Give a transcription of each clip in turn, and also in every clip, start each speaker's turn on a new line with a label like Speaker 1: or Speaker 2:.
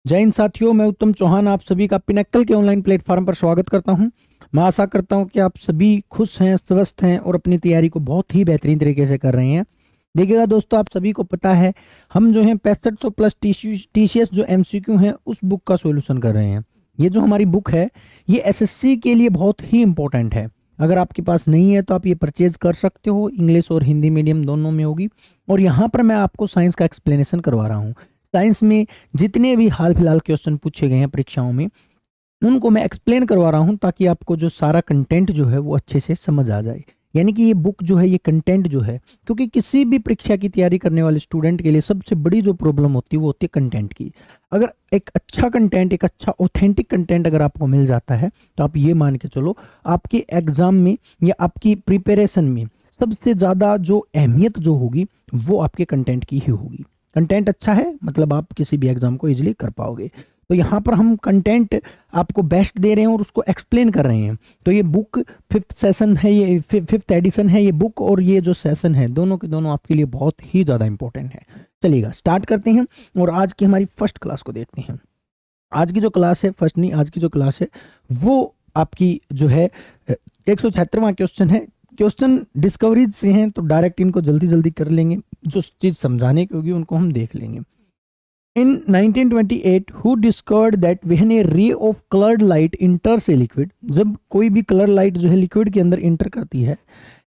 Speaker 1: जय हिंद साथियों, मैं उत्तम चौहान आप सभी का पिनक्कल के ऑनलाइन प्लेटफॉर्म पर स्वागत करता हूं। मैं आशा करता हूं कि आप सभी खुश हैं, स्वस्थ हैं और अपनी तैयारी को बहुत ही बेहतरीन तरीके से कर रहे हैं। देखिएगा दोस्तों, आप सभी को पता है हम जो है 6500 प्लस टीसीएस जो एमसीक्यू हैं उस बुक का सॉल्यूशन कर रहे हैं। ये जो हमारी बुक है ये एसएससी के लिए बहुत ही इंपॉर्टेंट है। अगर आपके पास नहीं है तो आप ये परचेज कर सकते हो, इंग्लिश और हिंदी मीडियम दोनों में होगी। और यहाँ पर मैं आपको साइंस का एक्सप्लेनेशन करवा रहा हूँ। साइंस में जितने भी हाल फिलहाल क्वेश्चन पूछे गए हैं परीक्षाओं में उनको मैं एक्सप्लेन करवा रहा हूं ताकि आपको जो सारा कंटेंट जो है वो अच्छे से समझ आ जाए। यानी कि ये बुक जो है, ये कंटेंट जो है, क्योंकि किसी भी परीक्षा की तैयारी करने वाले स्टूडेंट के लिए सबसे बड़ी जो प्रॉब्लम होती है वो होती है कंटेंट की। अगर एक अच्छा कंटेंट, एक अच्छा ऑथेंटिक कंटेंट अगर आपको मिल जाता है तो आप ये मान के चलो आपके एग्जाम में या आपकी प्रिपरेशन में सबसे ज़्यादा जो अहमियत जो होगी वो आपके कंटेंट की ही होगी। कंटेंट अच्छा है मतलब आप किसी भी एग्जाम को इजीली कर पाओगे। तो यहाँ पर हम कंटेंट आपको बेस्ट दे रहे हैं और उसको एक्सप्लेन कर रहे हैं। तो ये बुक फिफ्थ सेशन है, ये फिफ्थ एडिशन है ये बुक, और ये जो सेशन है दोनों के दोनों आपके लिए बहुत ही ज़्यादा इंपॉर्टेंट है। चलिएगा स्टार्ट करते हैं और आज की हमारी फर्स्ट क्लास को देखते हैं। आज की जो क्लास है, फर्स्ट नहीं, आज की जो क्लास है वो आपकी जो है 176वां क्वेश्चन है। क्वेश्चन डिस्कवरीज से हैं तो डायरेक्ट इनको जल्दी जल्दी कर लेंगे, जो चीज़ समझाने की होगी उनको हम देख लेंगे। In 1928, who discovered that when a ray of colored light enters a liquid, जब कोई भी कलर लाइट जो है लिक्विड के अंदर इंटर करती है,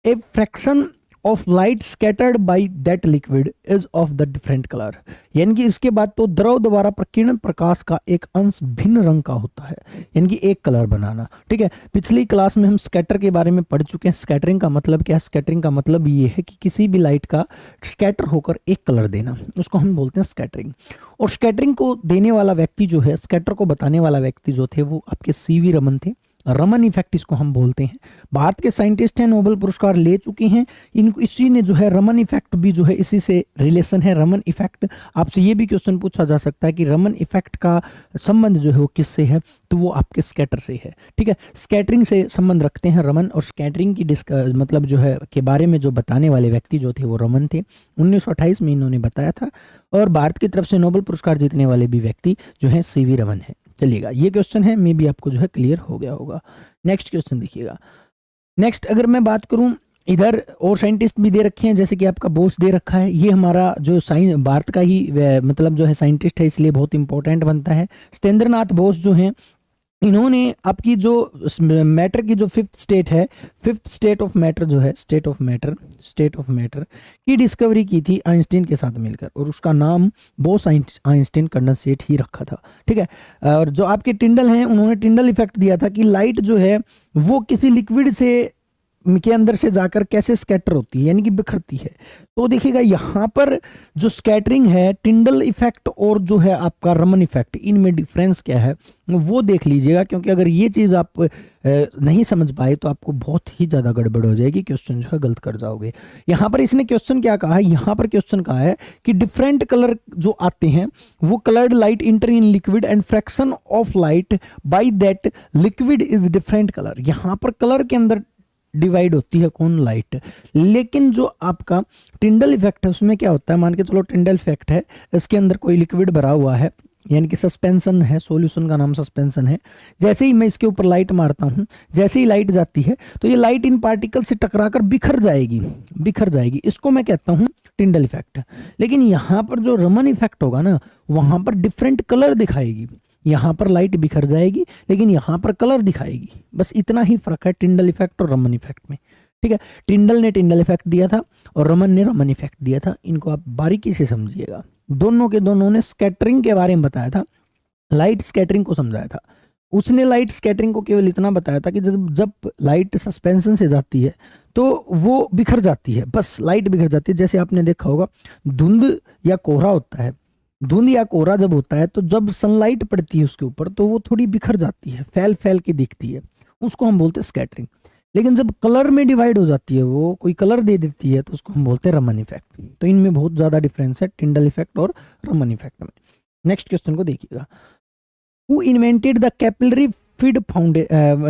Speaker 1: a fraction of light scattered by that liquid is of the different color, यानी कि इसके बाद तो द्रव द्वारा प्रकीर्णन प्रकाश का एक अंश भिन्न रंग का होता है, यानी कि एक कलर बनाना। ठीक है, पिछली क्लास में हम स्कैटर के बारे में पढ़ चुके हैं। स्कैटरिंग का मतलब क्या है? स्कैटरिंग का मतलब ये है कि किसी भी लाइट का स्कैटर होकर एक कलर देना, उसको हम बोलते हैं स्कैटरिंग। और स्कैटरिंग को देने वाला व्यक्ति जो है, स्कैटर को बताने वाला व्यक्ति जो थे वो आपके सीवी रमन थे। रमन इफेक्ट इसको हम बोलते हैं। भारत के साइंटिस्ट हैं, नोबेल पुरस्कार ले चुके हैं। इनको इसी ने जो है रमन इफेक्ट भी जो है इसी से रिलेशन है। रमन इफेक्ट, आपसे ये भी क्वेश्चन पूछा जा सकता है कि रमन इफेक्ट का संबंध जो है वो किससे है, तो वो आपके स्कैटर से है। ठीक है, स्कैटरिंग से संबंध रखते हैं रमन, और स्कैटरिंग की मतलब जो है के बारे में जो बताने वाले व्यक्ति जो थे वो रमन थे। 1928 में इन्होंने बताया था। और भारत की तरफ से नोबेल पुरस्कार जीतने वाले भी व्यक्ति जो है सीवी रमन है। चलिएगा, ये क्वेश्चन है, मे भी आपको जो है क्लियर हो गया होगा। नेक्स्ट क्वेश्चन देखिएगा। नेक्स्ट अगर मैं बात करूं, इधर और साइंटिस्ट भी दे रखे हैं, जैसे कि आपका बोस दे रखा है। ये हमारा जो भारत का ही मतलब जो है साइंटिस्ट है, इसलिए बहुत इंपॉर्टेंट बनता है। सत्येंद्र नाथ बोस जो हैं, इन्होंने आपकी जो मैटर की जो फिफ्थ स्टेट है, फिफ्थ स्टेट ऑफ मैटर जो है, स्टेट ऑफ मैटर की डिस्कवरी की थी आइंस्टीन के साथ मिलकर, और उसका नाम बोस आइंस्टीन कंडेंसेट ही रखा था। ठीक है, और जो आपके टिंडल हैं, उन्होंने टिंडल इफेक्ट दिया था कि लाइट जो है वो किसी लिक्विड से के अंदर से जाकर कैसे स्कैटर होती है, यानी कि बिखरती है। तो देखिएगा यहाँ पर जो स्कैटरिंग है, टिंडल इफेक्ट और जो है आपका रमन इफेक्ट, इनमें डिफरेंस क्या है वो देख लीजिएगा, क्योंकि अगर ये चीज़ आप नहीं समझ पाए तो आपको बहुत ही ज़्यादा गड़बड़ हो जाएगी, क्वेश्चन जो है गलत कर जाओगे। यहाँ पर इसने क्वेश्चन क्या कहा है, यहाँ पर क्वेश्चन कहा है कि डिफरेंट कलर जो आते हैं वो coloured light inter in liquid and fraction of light by that liquid is different colour. यहाँ पर कलर के अंदर डिवाइड होती है कौन? लाइट। लेकिन जो आपका टिंडल इफेक्ट है उसमें क्या होता है, मान के चलो टिंडल इफेक्ट है, इसके अंदर कोई लिक्विड भरा हुआ है, यानी कि सस्पेंशन है, सॉल्यूशन का नाम सस्पेंशन है। जैसे ही मैं इसके ऊपर लाइट मारता हूँ, जैसे ही लाइट जाती है तो ये लाइट इन पार्टिकल से टकराकर बिखर जाएगी। इसको मैं कहता हूँ टिंडल इफेक्ट। लेकिन यहाँ पर जो रमन इफेक्ट होगा ना, वहाँ पर डिफरेंट कलर दिखाएगी। यहाँ पर लाइट बिखर जाएगी लेकिन यहाँ पर कलर दिखाएगी। बस इतना ही फर्क है टिंडल इफेक्ट और रमन इफेक्ट में। ठीक है, टिंडल ने टिंडल इफेक्ट दिया था और रमन ने रमन इफेक्ट दिया था। इनको आप बारीकी से समझिएगा। दोनों के दोनों ने स्कैटरिंग के बारे में बताया था, लाइट स्कैटरिंग को समझाया था। उसने लाइट स्कैटरिंग को केवल इतना बताया था कि जब लाइट सस्पेंशन से जाती है तो वो बिखर जाती है, बस लाइट बिखर जाती है। जैसे आपने देखा होगा धुंध या कोहरा होता है, धुंध या कोहरा जब होता है तो जब सनलाइट पड़ती है उसके ऊपर तो वो थोड़ी बिखर जाती है, फैल फैल के दिखती है, उसको हम बोलते हैं स्कैटरिंग। लेकिन जब कलर में डिवाइड हो जाती है, वो कोई कलर दे देती है, तो उसको हम बोलते हैं रमन इफेक्ट। तो इनमें बहुत ज़्यादा डिफरेंस है टिंडल इफेक्ट और रमन इफेक्ट में। नेक्स्ट क्वेश्चन को देखिएगा। Who invented the capillary feed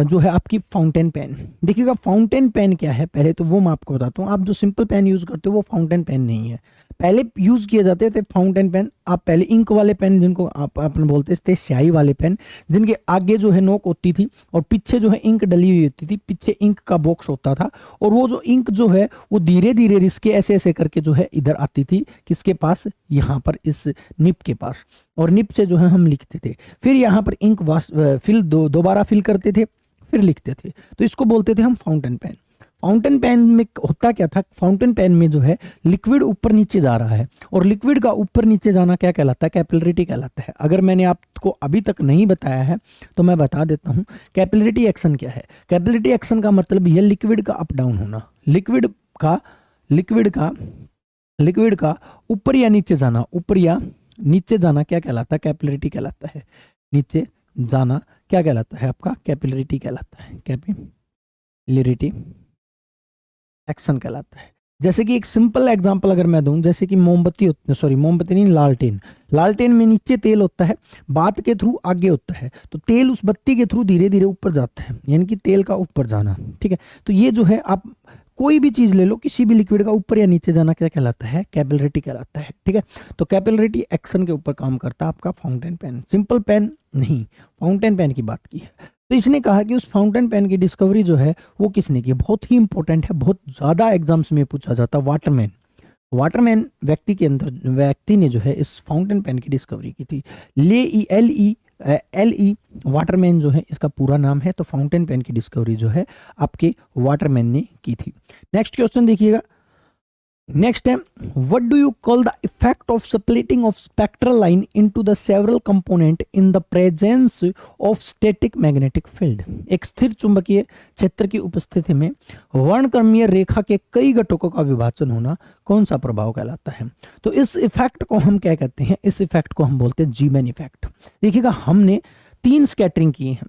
Speaker 1: जो है आपकी फाउंटेन पेन। देखिएगा फाउंटेन पेन क्या है, पहले तो वो मैं आपको बताता हूँ। आप जो सिंपल पेन यूज करते हो वो फाउंटेन पेन नहीं है। पहले यूज किए जाते थे फाउंटेन पेन। आप पहले इंक वाले पेन, जिनको आप अपन बोलते थे स्याही वाले पेन, जिनके आगे जो है नोक होती थी और पीछे जो है इंक डली हुई होती थी, पीछे इंक का बॉक्स होता था, और वो जो इंक जो है वो धीरे धीरे रिसके ऐसे ऐसे करके जो है इधर आती थी, किसके पास, यहाँ पर इस निप के पास, और निप से जो है हम लिखते थे। फिर यहाँ पर इंक फिल दोबारा फिल करते थे, फिर लिखते थे। तो इसको बोलते थे हम फाउंटेन पेन। फाउंटेन पेन में होता क्या था, फाउंटेन पेन में जो है लिक्विड ऊपर नीचे जा रहा है, और लिक्विड का ऊपर नीचे जाना क्या कहलाता है, कैपिलरिटी कहलाता है। अगर मैंने आपको अभी तक नहीं बताया है तो मैं बता देता हूं, कैपिलरिटी एक्शन क्या है। कैपिलरिटी एक्शन का मतलब यह लिक्विड का अप डाउन होना, लिक्विड का ऊपर या नीचे जाना, ऊपर या नीचे जाना क्या कहलाता है, कैपिलरिटी कहलाता है। नीचे जाना क्या कहलाता है, आपका कैपिलरिटी कहलाता है, कैपिलरिटी एक्शन कहलाता है। जैसे कि एक सिंपल एग्जांपल अगर मैं दूं, जैसे कि मोमबत्ती नहीं, लालटेन में नीचे तेल होता है, बात के थ्रू आगे होता है, तो तेल उस बत्ती के थ्रू धीरे धीरे ऊपर जाता है, यानी कि तेल का ऊपर जाना। ठीक है, तो ये जो है आप कोई भी चीज ले लो, किसी भी लिक्विड का ऊपर या नीचे जाना क्या कहलाता है, कैपिलरिटी कहलाता है। ठीक है, तो कैपिलरिटी एक्शन के ऊपर काम करता है आपका फाउंटेन पेन। सिंपल पेन नहीं, फाउंटेन पेन की बात की है। तो इसने कहा कि उस फाउंटेन पेन की डिस्कवरी जो है वो किसने की, बहुत ही इंपॉर्टेंट है, बहुत ज्यादा एग्जाम्स में पूछा जाता है। वाटरमैन व्यक्ति ने जो है इस फाउंटेन पेन की डिस्कवरी की थी। एल ई वाटरमैन जो है इसका पूरा नाम है। तो फाउंटेन पेन की डिस्कवरी जो है आपके वाटरमैन ने की थी। नेक्स्ट क्वेश्चन देखिएगा, नेक्स्ट है, what do you call the effect of splitting of spectral line into the several component in the presence of static magnetic field। एक स्थिर चुंबकीय क्षेत्र की उपस्थिति में वर्णक्रमीय रेखा के कई घटकों का विभाजन होना कौन सा प्रभाव कहलाता है। तो इस इफेक्ट को हम क्या कहते हैं, इस इफेक्ट को हम बोलते हैं जीमैन इफेक्ट। देखिएगा, हमने 3 स्कैटरिंग किए हैं,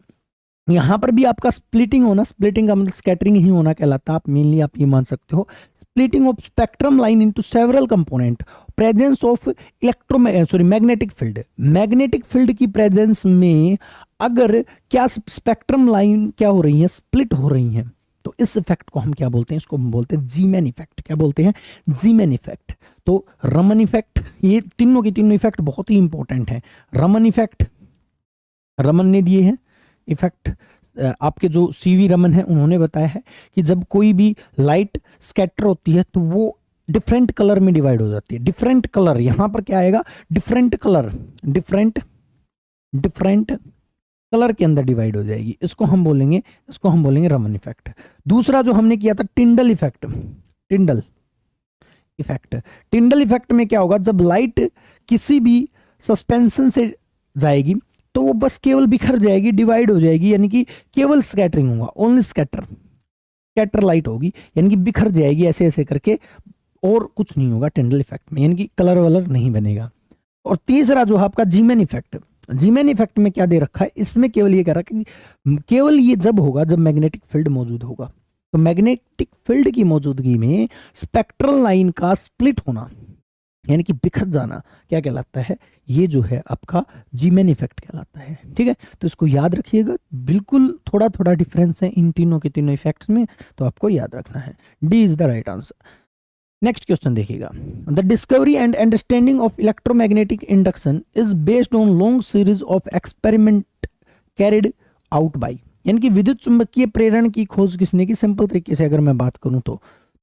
Speaker 1: यहाँ पर भी आपका स्प्लिटिंग होना, स्प्लिटिंग का मतलब स्कैटरिंग ही होना कहलाता है, आप मेनली आप ये मान सकते हो। Splitting of spectrum line into several component, presence of magnetic field की प्रेजेंस में अगर क्या स्पेक्ट्रम लाइन क्या हो रही है, स्प्लिट हो रही है, तो इस इफेक्ट को हम क्या बोलते हैं, इसको हम बोलते हैं जीमैन इफेक्ट। क्या बोलते हैं, जीमैन इफेक्ट। तो रमन इफेक्ट, ये तीनों के तीनों इफेक्ट बहुत ही इंपॉर्टेंट है। रमन इफेक्ट, रमन ने दिए हैं इफेक्ट, आपके जो सीवी रमन है उन्होंने बताया है कि जब कोई भी लाइट स्कैटर होती है तो वो डिफरेंट कलर में डिवाइड हो जाती है। डिफरेंट कलर, यहां पर क्या आएगा, डिफरेंट कलर के अंदर डिवाइड हो जाएगी, इसको हम बोलेंगे रमन इफेक्ट। दूसरा जो हमने किया था टिंडल इफेक्ट में क्या होगा, जब लाइट किसी भी सस्पेंशन से जाएगी तो वो बस केवल बिखर जाएगी, डिवाइड हो जाएगी, यानी कि केवल स्कैटरिंग होगा, ओनली स्कैटर लाइट होगी, यानी कि बिखर जाएगी ऐसे ऐसे करके, और कुछ नहीं होगा टिंडल इफेक्ट में, यानी कि कलर वलर नहीं बनेगा। और तीसरा जो है आपका जीमैन इफेक्ट में क्या दे रखा है, इसमें केवल ये कह रहा है कि केवल ये जब होगा जब मैग्नेटिक फील्ड मौजूद होगा। तो मैग्नेटिक फील्ड की मौजूदगी में स्पेक्ट्रल लाइन का स्प्लिट होना, यानी कि बिखर जाना, क्या कहलाता है, ये जो है आपका जीमैन इफेक्ट कहलाता है। ठीक है, तो इसको याद रखिएगा, बिल्कुल थोड़ा थोड़ा डिफरेंस है इन तीनों के तीनों इफेक्ट्स में, तो आपको याद रखना है। D is the right answer. Next question देखिएगा, the discovery and understanding of electromagnetic induction is based on long series of experiment carried out by, यानी कि विद्युत चुंबकीय प्रेरण की खोज किसने की। सिंपल तरीके से अगर मैं बात करूं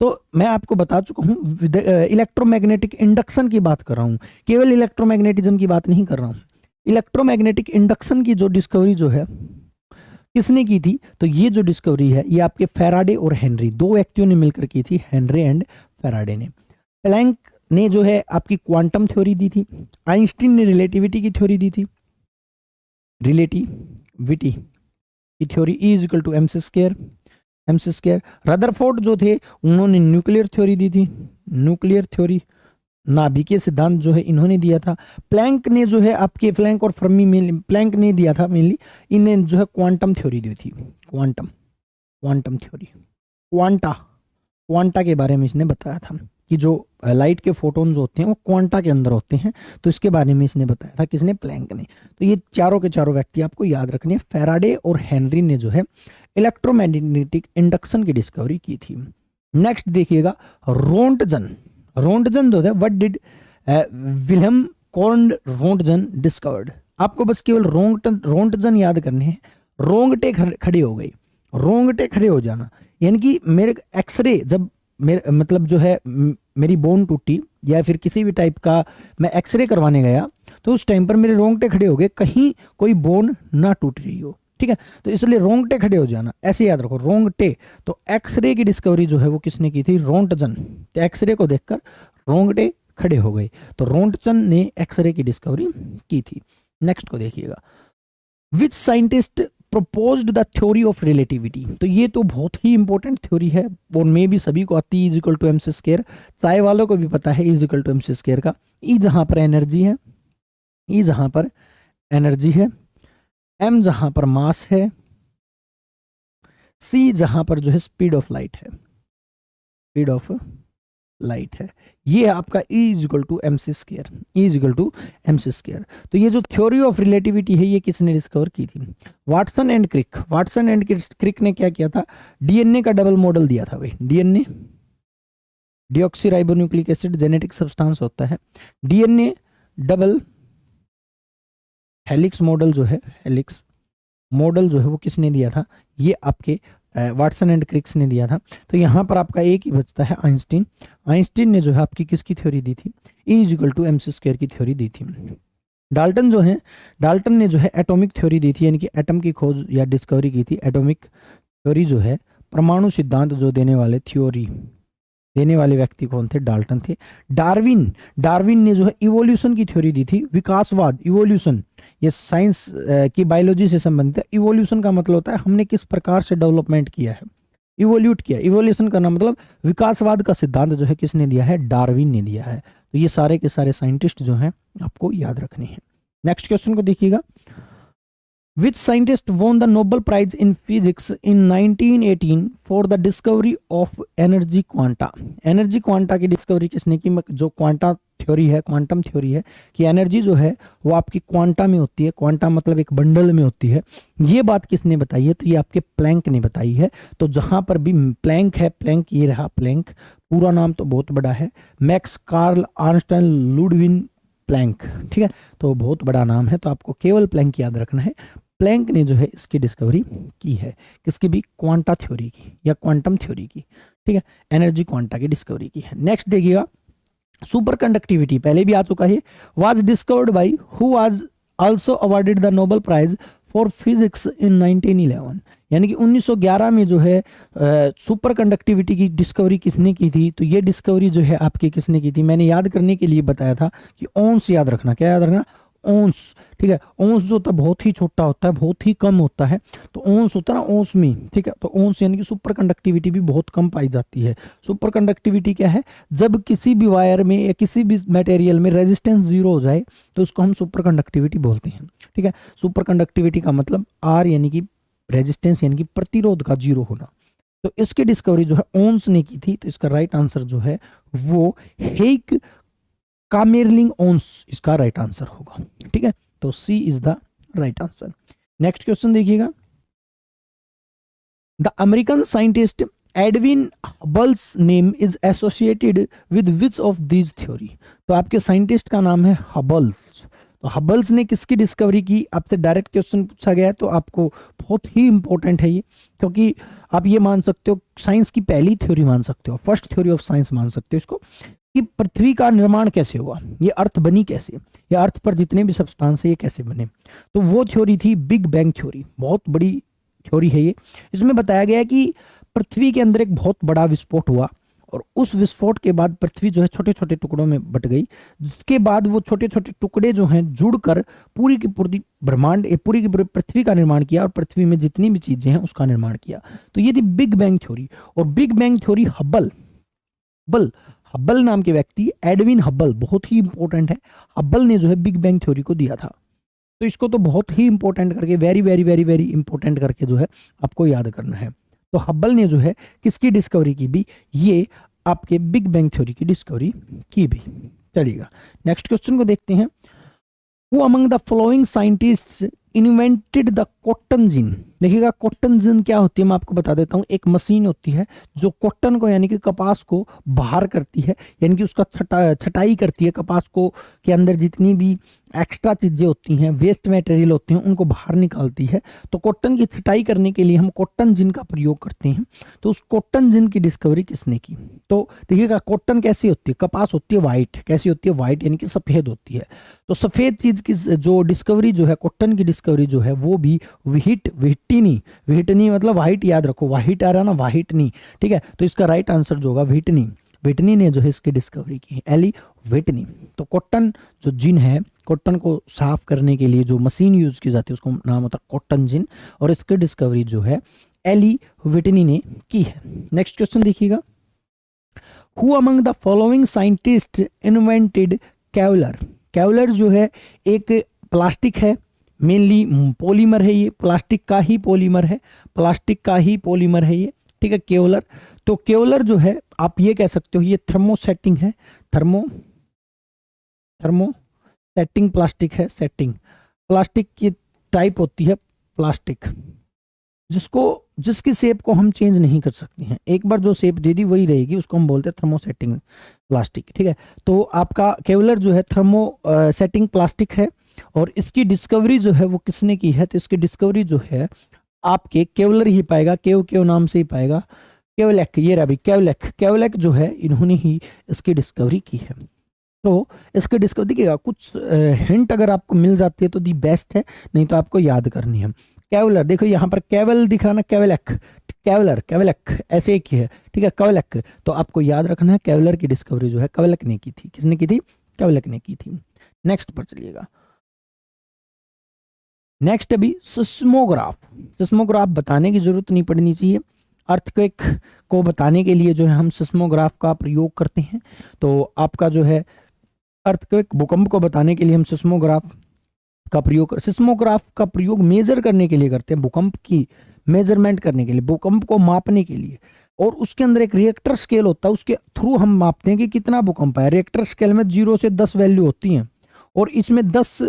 Speaker 1: तो मैं आपको बता चुका हूं, इलेक्ट्रोमैग्नेटिक इंडक्शन की बात कर रहा हूं, केवल इलेक्ट्रोमैग्नेटिज्म की बात नहीं कर रहा हूं। इलेक्ट्रोमैग्नेटिक इंडक्शन की जो डिस्कवरी जो है किसने की थी, तो ये जो डिस्कवरी है ये आपके फैराडे और हेनरी, 2 व्यक्तियों ने मिलकर की थी, हेनरी एंड फैराडे ने। प्लैंक ने जो है आपकी क्वांटम थ्योरी दी थी, आइंस्टीन ने रिलेटिविटी की थ्योरी दी थी, रिलेटिविटी की theory E is equal to M C square. Rutherford जो थे उन्होंने न्यूक्लियर थ्योरी दी थी, न्यूक्लियर थ्योरी, नाभिकीय सिद्धांत जो है इन्होंने दिया था। प्लैंक ने जो है आपके, प्लैंक और फर्मी में प्लैंक ने दिया था मेनली, इन्हें जो है क्वांटम थ्योरी दी थी, क्वांटम थ्योरी, क्वांटा के बारे में इसने बताया था कि जो लाइट के फोटोन्स होते हैं वो क्वांटा के अंदर होते हैं, तो इसके बारे में इसने बताया था, किसने, प्लैंक ने। तो ये चारों के चारों व्यक्ति आपको याद रखने हैं। फैराडे और हेनरी ने जो है इलेक्ट्रोमैग्नेटिक इंडक्शन की डिस्कवरी की थी। नेक्स्ट देखिएगा, रोंटजन जो है, what did Wilhelm corn Roentgen discovered. आपको बस केवल रोंटजन याद करने हैं। रोंगटे खड़े हो गई, रोंगटे खड़े हो जाना, यानी कि मेरे एक्सरे जब मेरे मतलब जो है मेरी बोन टूटी या फिर किसी भी टाइप का मैं एक्सरे करवाने गया तो उस टाइम पर मेरे रोंगटे खड़े हो गए, कहीं कोई बोन ना टूट रही हो। ठीक है, तो इसलिए रोंगटे खड़े हो जाना, ऐसे याद रखो रोंगटे। तो एक्सरे की डिस्कवरी जो है वो किसने की थी? रोंटजन। तो एक्सरे को देखकर रोंगटे खड़े हो गए, तो रोंटजन ने एक्सरे की डिस्कवरी की थी। नेक्स्ट को देखिएगा, which scientist proposed the theory of relativity. तो ये तो बहुत ही इंपॉर्टेंट थ्योरी है और मे भी सभी को आती है, is equal to M C square. चाय वालों को भी पता है is equal to M C square का। ई जहां पर एनर्जी है, ई जहां पर एनर्जी है, एम जहां पर मास है, सी जहां पर जो है स्पीड ऑफ लाइट है, स्पीड ऑफ लाइट है। ये आपका E is equal to M C square, E is equal to M C square. तो ये जो थ्योरी ऑफ रिलेटिविटी है ये किसने डिस्कवर की थी? Watson and Crick. Watson and Crick ने क्या किया था? डीएनए का डबल मॉडल दिया था भाई। DNA deoxyribonucleic acid genetic substance होता है। डीएनए डबल हेलिक्स मॉडल जो है, हेलिक्स मॉडल जो है वो किसने दिया था? ये आपके वाटसन एंड क्रिक्स ने दिया था। तो यहाँ पर आपका एक ही बचता है, आइंस्टीन। आइंस्टीन ने जो है आपकी किसकी थ्योरी दी थी? E is equal to M C square की थ्योरी दी थी। डाल्टन जो है, डाल्टन ने जो है एटॉमिक थ्योरी दी थी, यानी कि एटम की खोज या डिस्कवरी की थी। एटॉमिक थ्योरी जो है, परमाणु सिद्धांत जो देने वाले थ्योरी देने वाले व्यक्ति कौन थे? डाल्टन थे। डार्विन, डार्विन ने जो है इवोल्यूशन की थ्योरी दी थी। विकासवाद, इवोल्यूशन, ये साइंस की बायोलॉजी से संबंधित है। इवोल्यूशन का मतलब होता है हमने किस प्रकार से डेवलपमेंट किया है, इवोल्यूट किया। इवोल्यूशन करना मतलब विकासवाद का सिद्धांत जो है किसने दिया है? डार्विन ने दिया है। तो ये सारे के सारे साइंटिस्ट जो हैं आपको याद रखने हैं। नेक्स्ट क्वेश्चन को देखिएगा, Which scientist won the Nobel Prize in Physics in 1918 for the discovery of energy quanta? Energy quanta की डिस्कवरी किसने की? जो क्वांटा थ्योरी है, क्वांटम थ्योरी है कि एनर्जी जो है वो आपकी क्वांटा में होती है। क्वांटा मतलब एक बंडल में होती है। ये बात किसने बताई है? तो ये आपके प्लैंक ने बताई है। तो जहां पर भी प्लैंक है, प्लैंक ये रहा प्लैंक, पूरा नाम तो बहुत बड़ा है, मैक्स कार्ल आर्नस्टाइन लुडविन प्लैंक। ठीक है, तो बहुत बड़ा नाम है, तो आपको केवल प्लैंक याद रखना है। प्लैंक ने जो है इसकी डिस्कवरी की है, किसकी भी? क्वांटा थ्योरी की या क्वांटम थ्योरी की। ठीक है, एनर्जी क्वांटा की डिस्कवरी की है। नेक्स्ट देखिएगा, सुपर कंडक्टिविटी पहले भी आ चुका है। Was discovered by who was also awarded the Nobel prize for physics in 1911। यानी कि 1911 में जो है सुपर कंडक्टिविटी की डिस्कवरी किसने की थी? तो ये डिस्कवरी जो है आपकी किसने की थी? मैंने याद करने के लिए बताया था कि ओंस याद रखना। क्या याद रखना? ओंस। ठीक है, ओंस जो होता है बहुत ही छोटा होता है, बहुत ही कम होता है, तो ओंस होता है ना, ओंस में। ठीक है, तो ओंस यानी कि सुपर कंडक्टिविटी भी बहुत कम पाई जाती है। सुपर कंडक्टिविटी क्या है? जब किसी भी वायर में या किसी भी मटेरियल में रेजिस्टेंस जीरो हो जाए तो उसको हम सुपर कंडक्टिविटी बोलते हैं। ठीक है, सुपर कंडक्टिविटी का मतलब आर यानी कि रेजिस्टेंस यानी कि प्रतिरोध का जीरो होना। तो इसकी डिस्कवरी जो है ओंस ने की थी। तो इसका राइट आंसर जो है वो हेइक कामेरलिंग ओंस इसका राइट आंसर होगा। ठीक है, तो C is the right answer. Next question देखिएगा, the American scientist Edwin Hubble's name is associated with which of these theory. तो आपके साइंटिस्ट का नाम है हबल्स। तो हबल्स ने किसकी डिस्कवरी की? आपसे डायरेक्ट क्वेश्चन पूछा गया है, तो आपको बहुत ही इंपॉर्टेंट है ये, क्योंकि आप ये मान सकते हो साइंस की पहली थ्योरी मान सकते हो, फर्स्ट थ्योरी ऑफ साइंस मान सकते हो इसको, कि पृथ्वी का निर्माण कैसे हुआ, ये अर्थ बनी कैसे, या अर्थ पर जितने भी सब्सटेंस है ये कैसे बने। तो वो थ्योरी थी बिग बैंग थ्योरी। बहुत बड़ी थ्योरी है ये। इसमें बताया गया है कि पृथ्वी के अंदर एक बहुत बड़ा विस्फोट हुआ और उस विस्फोट के बाद पृथ्वी जो है छोटे छोटे टुकड़ों में बट गई, जिसके बाद वो छोटे छोटे टुकड़े जो हैं जुड़कर पूरी की पूरी ब्रह्मांड, पूरी की पूरी पृथ्वी का निर्माण किया और पृथ्वी में जितनी भी चीजें हैं उसका निर्माण किया। तो ये थी बिग बैंग थ्योरी। और बिग बैंग थ्योरी हब्बल नाम के व्यक्ति, एडविन हब्बल, बहुत ही इंपॉर्टेंट है, हब्बल ने जो है बिग बैंग थ्योरी को दिया था। तो इसको तो बहुत ही इंपॉर्टेंट करके, very very very very important करके जो है आपको याद करना है। तो हब्बल ने जो है किसकी डिस्कवरी की भी? ये आपके बिग बैंग थ्योरी की डिस्कवरी की भी। चलिएगा नेक्स्ट क्वेश्चन को देखते हैं। Who among the following scientists invented the cotton gin. देखिएगा कॉटन जिन क्या होती है मैं आपको बता देता हूँ। एक मशीन होती है जो कॉटन को यानी कि कपास को बाहर करती है, यानी कि उसका छटाई करती है, कपास को के अंदर जितनी भी एक्स्ट्रा चीजें होती हैं, वेस्ट मटेरियल होते हैं, उनको बाहर निकालती है। तो कॉटन की छटाई करने के लिए हम कॉटन जिन का प्रयोग करते हैं। तो उस कॉटन जिन की डिस्कवरी किसने की? तो देखिएगा कॉटन कैसी होती है, कपास होती है व्हाइट, कैसी होती है व्हाइट यानी कि सफेद होती है। तो सफेद चीज की जो डिस्कवरी जो है, कॉटन की डिस्कवरी जो है वो भी व्हिटनी मतलब व्हाइट, याद रखो व्हाइट आ रहा ना, व्हिटनी, ठीक है। तो इसका राइट आंसर जो होगा व्हिटनी ने जो है इसकी डिस्कवरी की, एली व्हिटनी। तो कॉटन जो जिन है, कॉटन को साफ करने के लिए जो मशीन यूज की जाती है उसको नाम होता है कॉटन जिन, और इसकी डिस्कवरी जो है एली व्हिटनी ने की है। नेक्स्ट क्वेश्चन देखिएगा, who among the following scientist invented Kevlar? Kevlar जो है एक प्लास्टिक है, मेनली पॉलीमर है, ये प्लास्टिक का ही पॉलीमर है, प्लास्टिक का ही पॉलीमर है ये, ठीक है केवलर। तो केवलर जो है आप ये कह सकते हो ये थर्मोसेटिंग है, थर्मोसेटिंग प्लास्टिक है। सेटिंग प्लास्टिक की टाइप होती है प्लास्टिक, जिसकी शेप को हम चेंज नहीं कर सकते हैं, एक बार जो शेप दे दी वही रहेगी, उसको हम बोलते हैं थर्मोसेटिंग प्लास्टिक, ठीक है। तो आपका केवलर जो है थर्मोसेटिंग प्लास्टिक है, और इसकी डिस्कवरी जो है वो किसने की है? तो इसकी डिस्कवरी जो है आपके केवलर ही पाएगा, केव नाम से ही पाएगा, केवलैक, ये रहा भी केवलैक जो है इन्होंने ही इसकी डिस्कवरी की है। तो इसकी डिस्कवरी देखिएगा, कुछ हिंट अगर आपको मिल जाती है तो दी बेस्ट है, नहीं तो आपको याद करनी है। कैवलर देखो यहाँ पर कैवल दिख रहा ना, कैवलैक ऐसे एक ही है, ठीक है कैवलैक। तो आपको याद रखना है कैवलर की डिस्कवरी जो है कैवलैक ने की थी। किसने की थी? कैवलैक ने की थी। नेक्स्ट पर चलिएगा, नेक्स्ट अभी सिस्मोग्राफ बताने की जरूरत नहीं पड़नी चाहिए। अर्थक्वेक को बताने के लिए जो है हम सिस्मोग्राफ का प्रयोग करते हैं। तो आपका जो है अर्थक्वेक, भूकंप को बताने के लिए हम सिस्मोग्राफ का प्रयोग मेजर करने के लिए करते हैं, भूकंप की मेजरमेंट करने के लिए, भूकंप को मापने के लिए। और उसके अंदर एक रिएक्टर स्केल होता है, उसके थ्रू हम मापते हैं कि कितना भूकंप है। रिएक्टर स्केल में 0 से 10 वैल्यू होती हैं, और इसमें 10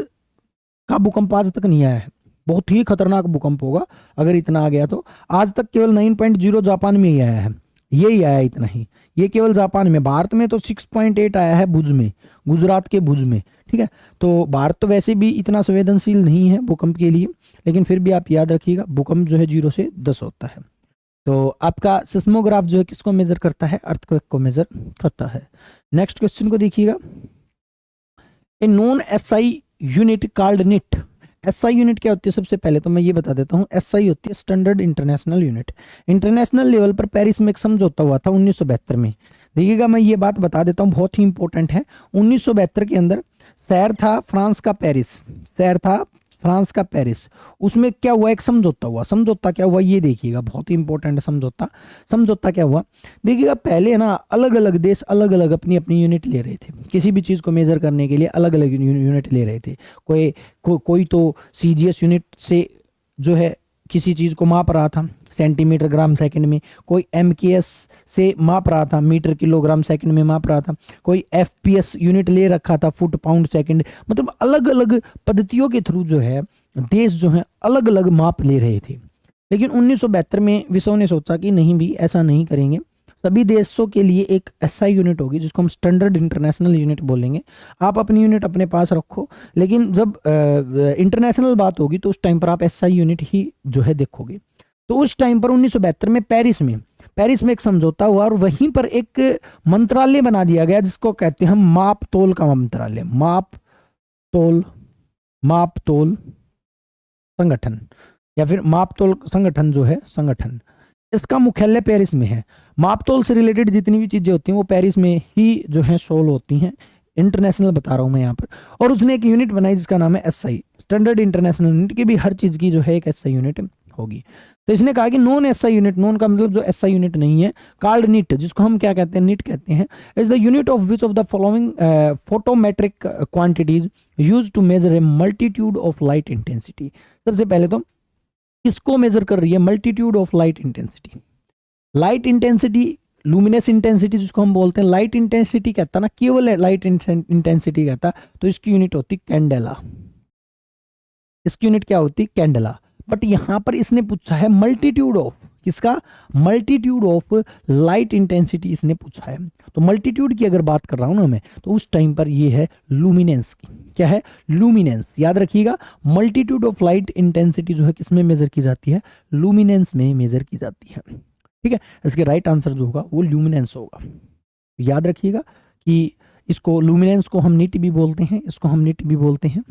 Speaker 1: का भूकंप आज तक नहीं आया है। बहुत ही खतरनाक भूकंप होगा अगर इतना आ गया तो। आज तक केवल 9.0 जापान में ही आया है, यही आया इतना ही, ये केवल जापान में। भारत में तो 6.8 आया है भुज में, गुजरात के भुज में, ठीक है। तो भारत तो वैसे भी इतना संवेदनशील नहीं है भूकंप के लिए, लेकिन फिर भी आप याद रखिएगा भूकंप जो है 0 से 10 होता है। तो आपका सिस्मोग्राफ जो है किसको मेजर करता है? अर्थक्वेक को मेजर करता है। नेक्स्ट क्वेश्चन को देखिएगा, a non SI unit called nit. SI unit क्या होती है? सबसे पहले तो मैं ये बता देता हूँ, एसआई होती है standard international unit. International level पर पेरिस में एक समझौता हुआ था 1972 में। देखिएगा मैं ये बात बता देता हूँ, बहुत ही इंपॉर्टेंट है। 1972 के अंदर शहर था फ्रांस का पेरिस, उसमें क्या हुआ? एक समझौता हुआ। समझौता क्या हुआ ये देखिएगा, बहुत ही इंपॉर्टेंट है समझौता क्या हुआ देखिएगा। पहले ना अलग अलग देश अलग अलग अपनी अपनी यूनिट ले रहे थे, किसी भी चीज़ को मेजर करने के लिए अलग अलग यूनिट ले रहे थे। कोई तो सीजीएस यूनिट से जो है किसी चीज़ को माप रहा था, सेंटीमीटर ग्राम सेकंड में। कोई एमकेएस से माप रहा था, मीटर किलोग्राम सेकंड में माप रहा था। कोई एफपीएस यूनिट ले रखा था, फुट पाउंड सेकंड। मतलब अलग अलग पद्धतियों के थ्रू जो है देश जो है अलग अलग माप ले रहे थे। लेकिन 1972 में विश्व ने सोचा कि नहीं भी, ऐसा नहीं करेंगे, सभी देशों के लिए एक एसआई यूनिट होगी जिसको हम स्टैंडर्ड इंटरनेशनल यूनिट बोलेंगे। आप अपनी यूनिट अपने पास रखो, लेकिन जब इंटरनेशनल बात होगी तो उस टाइम पर आप एसआई यूनिट ही जो है देखोगे। तो उस टाइम पर 1972 में पेरिस में एक समझौता हुआ, और वहीं पर एक मंत्रालय बना दिया गया जिसको कहते हैं हम माप तोल का मंत्रालय। माप तोल संगठन, या फिर माप तोल संगठन जो है संगठन, इसका मुख्यालय पेरिस में है। मापतोल से रिलेटेड जितनी भी चीजें होती हैं वो पेरिस में ही जो है सोल्व होती हैं। इंटरनेशनल बता रहा हूं मैं यहाँ पर। और उसने एक यूनिट बनाई जिसका नाम है एसआई, स्टैंडर्ड इंटरनेशनल यूनिट, की भी हर चीज की जो है एक एसआई यूनिट होगी। तो इसने कहा कि नॉन एसआई यूनिट, नॉन का मतलब जो एसआई यूनिट नहीं है, कॉल्ड निट, जिसको हम क्या कहते हैं? निट कहते हैं, is the unit of which of the following photometric quantities use to measure a multitude of light intensity. सबसे पहले तो किसको मेजर कर रही है? Multitude of light intensity, luminous intensity जिसको हम बोलते हैं। लाइट इंटेंसिटी कहता ना, केवल लाइट इंटेंसिटी कहता, तो इसकी यूनिट होती कैंडेला। इसकी यूनिट क्या होती? कैंडेला। बट यहां पर इसने पूछा है मल्टीट्यूड ऑफ, किसका, मल्टीट्यूड ऑफ लाइट इंटेंसिटी इसने पूछा है। तो मल्टीट्यूड की अगर बात कर रहा हूं ना मैं, तो उस टाइम पर ये है लुमिनेंस की, क्या है, लुमिनेंस। याद रखिएगा, मल्टीट्यूड ऑफ लाइट इंटेंसिटी जो है किसमें मेजर की जाती है, लुमिनेंस में मेजर की जाती है। ठीक है, इसके राइट आंसर जो होगा वो लुमिनेंस होगा। याद रखिएगा कि इसको लुमिनेंस को हम निट भी बोलते हैं, इसको हम निट भी बोलते हैं,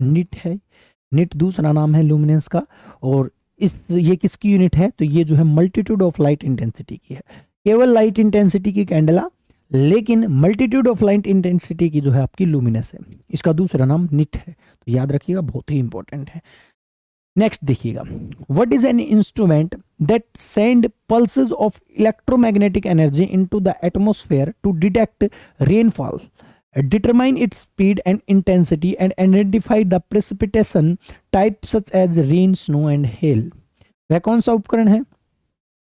Speaker 1: निट है, निट दूसरा नाम है लुमिनेंस का। और ये किसकी यूनिट है, तो ये जो है मल्टीट्यूड ऑफ लाइट इंटेंसिटी की है। केवल लाइट इंटेंसिटी की कैंडला, लेकिन मल्टीट्यूड ऑफ लाइट इंटेंसिटी की जो है आपकी लुमिनेंस है, इसका दूसरा नाम निट है। तो याद रखिएगा, बहुत ही इंपॉर्टेंट है। नेक्स्ट देखिएगा, what is an instrument that send pulses of electromagnetic energy into the atmosphere to detect rainfall, determine its speed and intensity and identify the precipitation types such as rain, snow and hail। वह कौन सा उपकरण है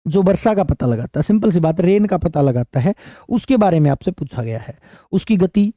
Speaker 1: जो वर्षा का पता लगाता है, सिंपल सी बात, रेन का पता लगाता है, उसके बारे में आपसे पूछा गया है। उसकी गति,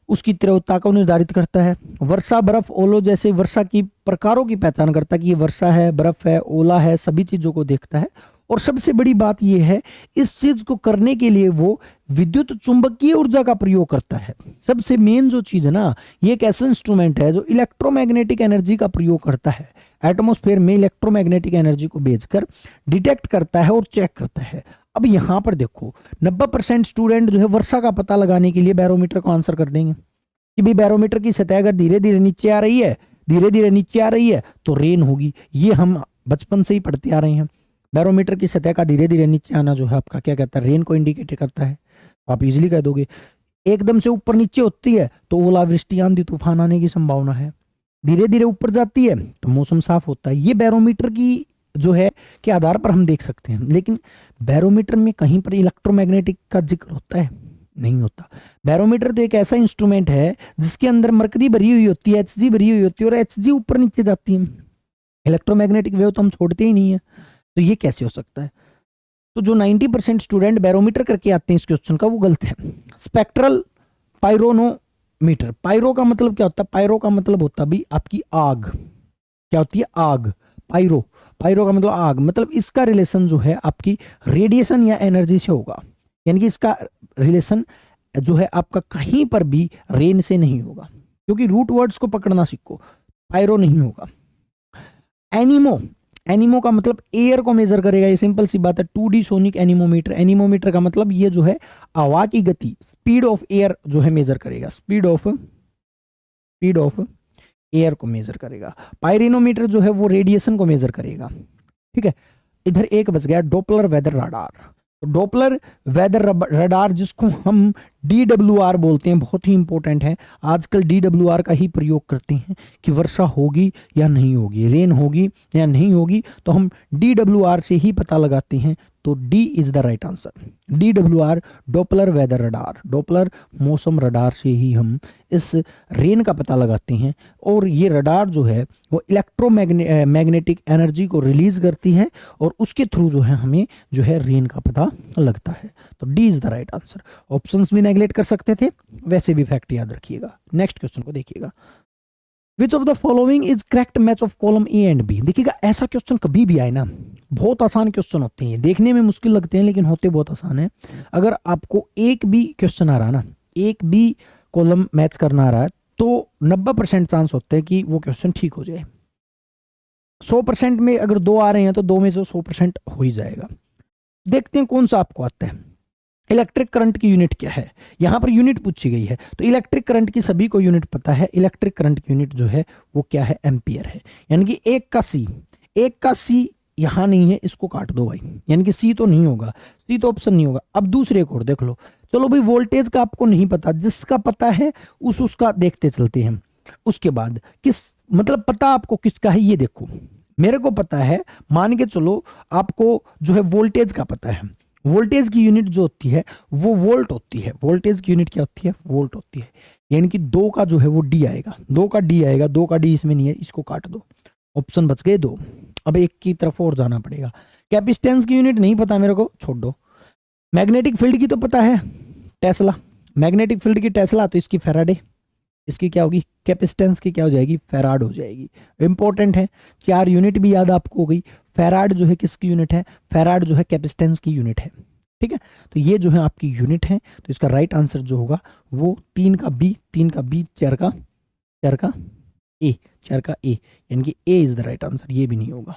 Speaker 1: उसकी तीव्रता को निर्धारित करता है, वर्षा, बर्फ, ओलो जैसे वर्षा की प्रकारों की पहचान करता है कि ये वर्षा है, बर्फ है, ओला है, सभी चीजों को देखता है। और सबसे बड़ी बात यह है, इस चीज को करने के लिए वो विद्युत चुंबकीय ऊर्जा का प्रयोग करता है। सबसे मेन जो चीज है ना, ये एक ऐसा इंस्ट्रूमेंट है जो इलेक्ट्रोमैग्नेटिक एनर्जी का प्रयोग करता है, एटमॉस्फेयर में इलेक्ट्रोमैग्नेटिक एनर्जी को भेजकर डिटेक्ट करता है और चेक करता है। अब यहां पर देखो, 90% स्टूडेंट जो है वर्षा का पता लगाने के लिए बैरोमीटर को आंसर कर देंगे कि भाई बैरोमीटर की सतह अगर धीरे धीरे नीचे आ रही है, धीरे धीरे नीचे आ रही है तो रेन होगी। ये हम बचपन से ही पढ़ते आ रहे हैं। बैरोमीटर की सतह का धीरे धीरे नीचे आना जो है आपका क्या कहता है, रेन को इंडिकेट करता है। आप इजीली कह दोगे। एकदम से ऊपर नीचे होती है तो ओलावृष्टि, आंधी तूफान आने की संभावना है। धीरे धीरे ऊपर जाती है तो मौसम साफ होता है। ये बैरोमीटर की जो है के आधार पर हम देख सकते हैं। लेकिन बैरोमीटर में कहीं पर इलेक्ट्रोमैग्नेटिक का जिक्र होता है? नहीं होता। बैरोमीटर तो एक ऐसा इंस्ट्रूमेंट है जिसके अंदर मरकरी भरी हुई होती है, एचजी भरी हुई होती है, और एचजी ऊपर नीचे जाती है। इलेक्ट्रोमैग्नेटिक वेव तो हम छोड़ते ही नहीं है। तो ये कैसे हो सकता है? तो जो 90% स्टूडेंट बैरोमीटर करके आते हैं इस क्वेश्चन का, वो गलत है। स्पेक्ट्रल पायरोनोमीटर, पायरो का मतलब क्या होता है? पायरो का मतलब होता है भी आपकी आग। क्या होती है? आग। पायरो, पायरो का मतलब आग। मतलब इसका रिलेशन जो है आपकी रेडिएशन या एनर्जी से होगा। यानी कि इसका रिलेशन जो है आपका कहीं पर भी रेन से नहीं होगा, क्योंकि रूट वर्ड्स को पकड़ना सीखो। पायरो नहीं होगा। एनिमो, एनिमो का मतलब एयर को मेजर करेगा। ये सिंपल सी बात है। 2D सोनिक एनिमोमीटर, एनिमोमीटर का मतलब ये जो है हवा की गति, स्पीड ऑफ एयर जो है मेजर करेगा। स्पीड ऑफ एयर को मेजर करेगा। पायरिनोमीटर जो है वो रेडिएशन को मेजर करेगा। ठीक है। इधर एक बच गया, Doppler weather radar. Doppler weather radar जिसको हम DWR बोलते हैं, बहुत ही इंपॉर्टेंट है। आजकल DWR का ही प्रयोग करते हैं कि वर्षा होगी या नहीं होगी, रेन होगी या नहीं होगी, तो हम DWR से ही पता लगाते हैं। तो D is the right answer. DWR, Doppler weather radar, Doppler मौसम रडार से ही हम इस रेन का पता लगाते हैं। और ये रडार जो है वो इलेक्ट्रोमैग्नेटिक एनर्जी को रिलीज करती है और उसके थ्रू जो है हमें जो है रेन का पता लगता है। तो D is the right answer. Options भी नेगलेक्ट कर सकते थे, वैसे भी फैक्ट याद रखिएगा। नेक्स्ट क्वेश्चन को देखिएगा। Which of the following is correct match of column A and B. देखिएगा, ऐसा क्वेश्चन कभी भी आए ना, बहुत आसान क्वेश्चन होते हैं, देखने में मुश्किल लगते हैं लेकिन होते बहुत आसान है। अगर आपको एक भी क्वेश्चन आ रहा ना, एक भी कॉलम मैच करना आ रहा है, तो 90% चांस होते हैं कि वो क्वेश्चन ठीक हो जाए। 100% में अगर 2 आ रहे हैं तो 2 में से 100% हो ही जाएगा। देखते हैं कौन सा आपको आता है। इलेक्ट्रिक करंट की यूनिट क्या है? यहां पर यूनिट पूछी गई है, तो इलेक्ट्रिक करंट की सभी को यूनिट पता है। इलेक्ट्रिक करंट की यूनिट जो है वो क्या है? एम्पियर है। यानी कि एक का सी यहां नहीं है, इसको काट दो भाई। यानी कि सी तो नहीं होगा, सी तो ऑप्शन नहीं होगा। अब दूसरे को और देख लो। चलो भाई, वोल्टेज का आपको नहीं पता, जिसका पता है उसका देखते चलते हैं। उसके बाद किस मतलब पता आपको किसका है, ये देखो। मेरे को पता है, मान के चलो आपको जो है वोल्टेज का पता है। वोल्टेज की यूनिट जो होती है वो वोल्ट होती है। वोल्टेज की यूनिट क्या होती है? वोल्ट होती है। यानी कि 2 का जो है वो डी आएगा, 2 का डी आएगा। 2 का डी इसमें नहीं है, इसको काट दो। ऑप्शन बच गए 2। अब एक की तरफ और जाना पड़ेगा। कैपेसिटेंस की यूनिट नहीं पता मेरे को, छोड़ दो। मैग्नेटिक फील्ड की तो पता है, टेस्ला। मैग्नेटिक फील्ड की टेस्ला, तो इसकी फैराडे। इसकी क्या होगी, कैपेसिटेंस की क्या हो जाएगी, फैराड हो जाएगी। इंपॉर्टेंट है, 4 यूनिट भी याद आपको हो गई। फैराड जो है किसकी यूनिट है, फैराड जो है कैपेसिटेंस की यूनिट है। ठीक है, तो ये जो है आपकी यूनिट है। तो इसका राइट आंसर जो होगा वो 3 का बी, 4 का ए, 4 का ए, यानी कि ए इज द राइट आंसर, ये भी नहीं होगा।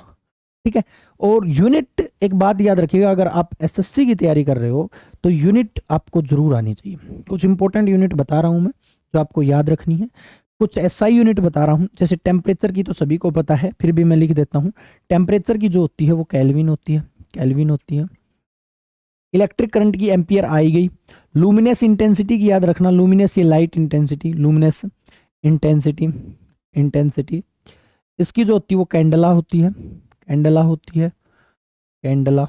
Speaker 1: ठीक है, और यूनिट, एक बात याद रखिएगा, अगर आप एसएससी की तैयारी कर रहे हो तो यूनिट आपको जरूर आनी चाहिए। कुछ इंपॉर्टेंट यूनिट बता रहा हूं मैं जो आपको याद रखनी है, कुछ एसआई यूनिट बता रहा हूं। जैसे टेम्परेचर की तो सभी को पता है, फिर भी मैं लिख देता हूं। टेम्परेचर की जो होती है वो केल्विन होती है, केल्विन होती है। इलेक्ट्रिक करंट की एम्पियर आई गई। लुमिनस इंटेंसिटी की याद रखना, लुमिनस ये light intensity, luminous intensity, intensity इसकी जो होती है वो कैंडला होती है, कैंडला होती है, कैंडला,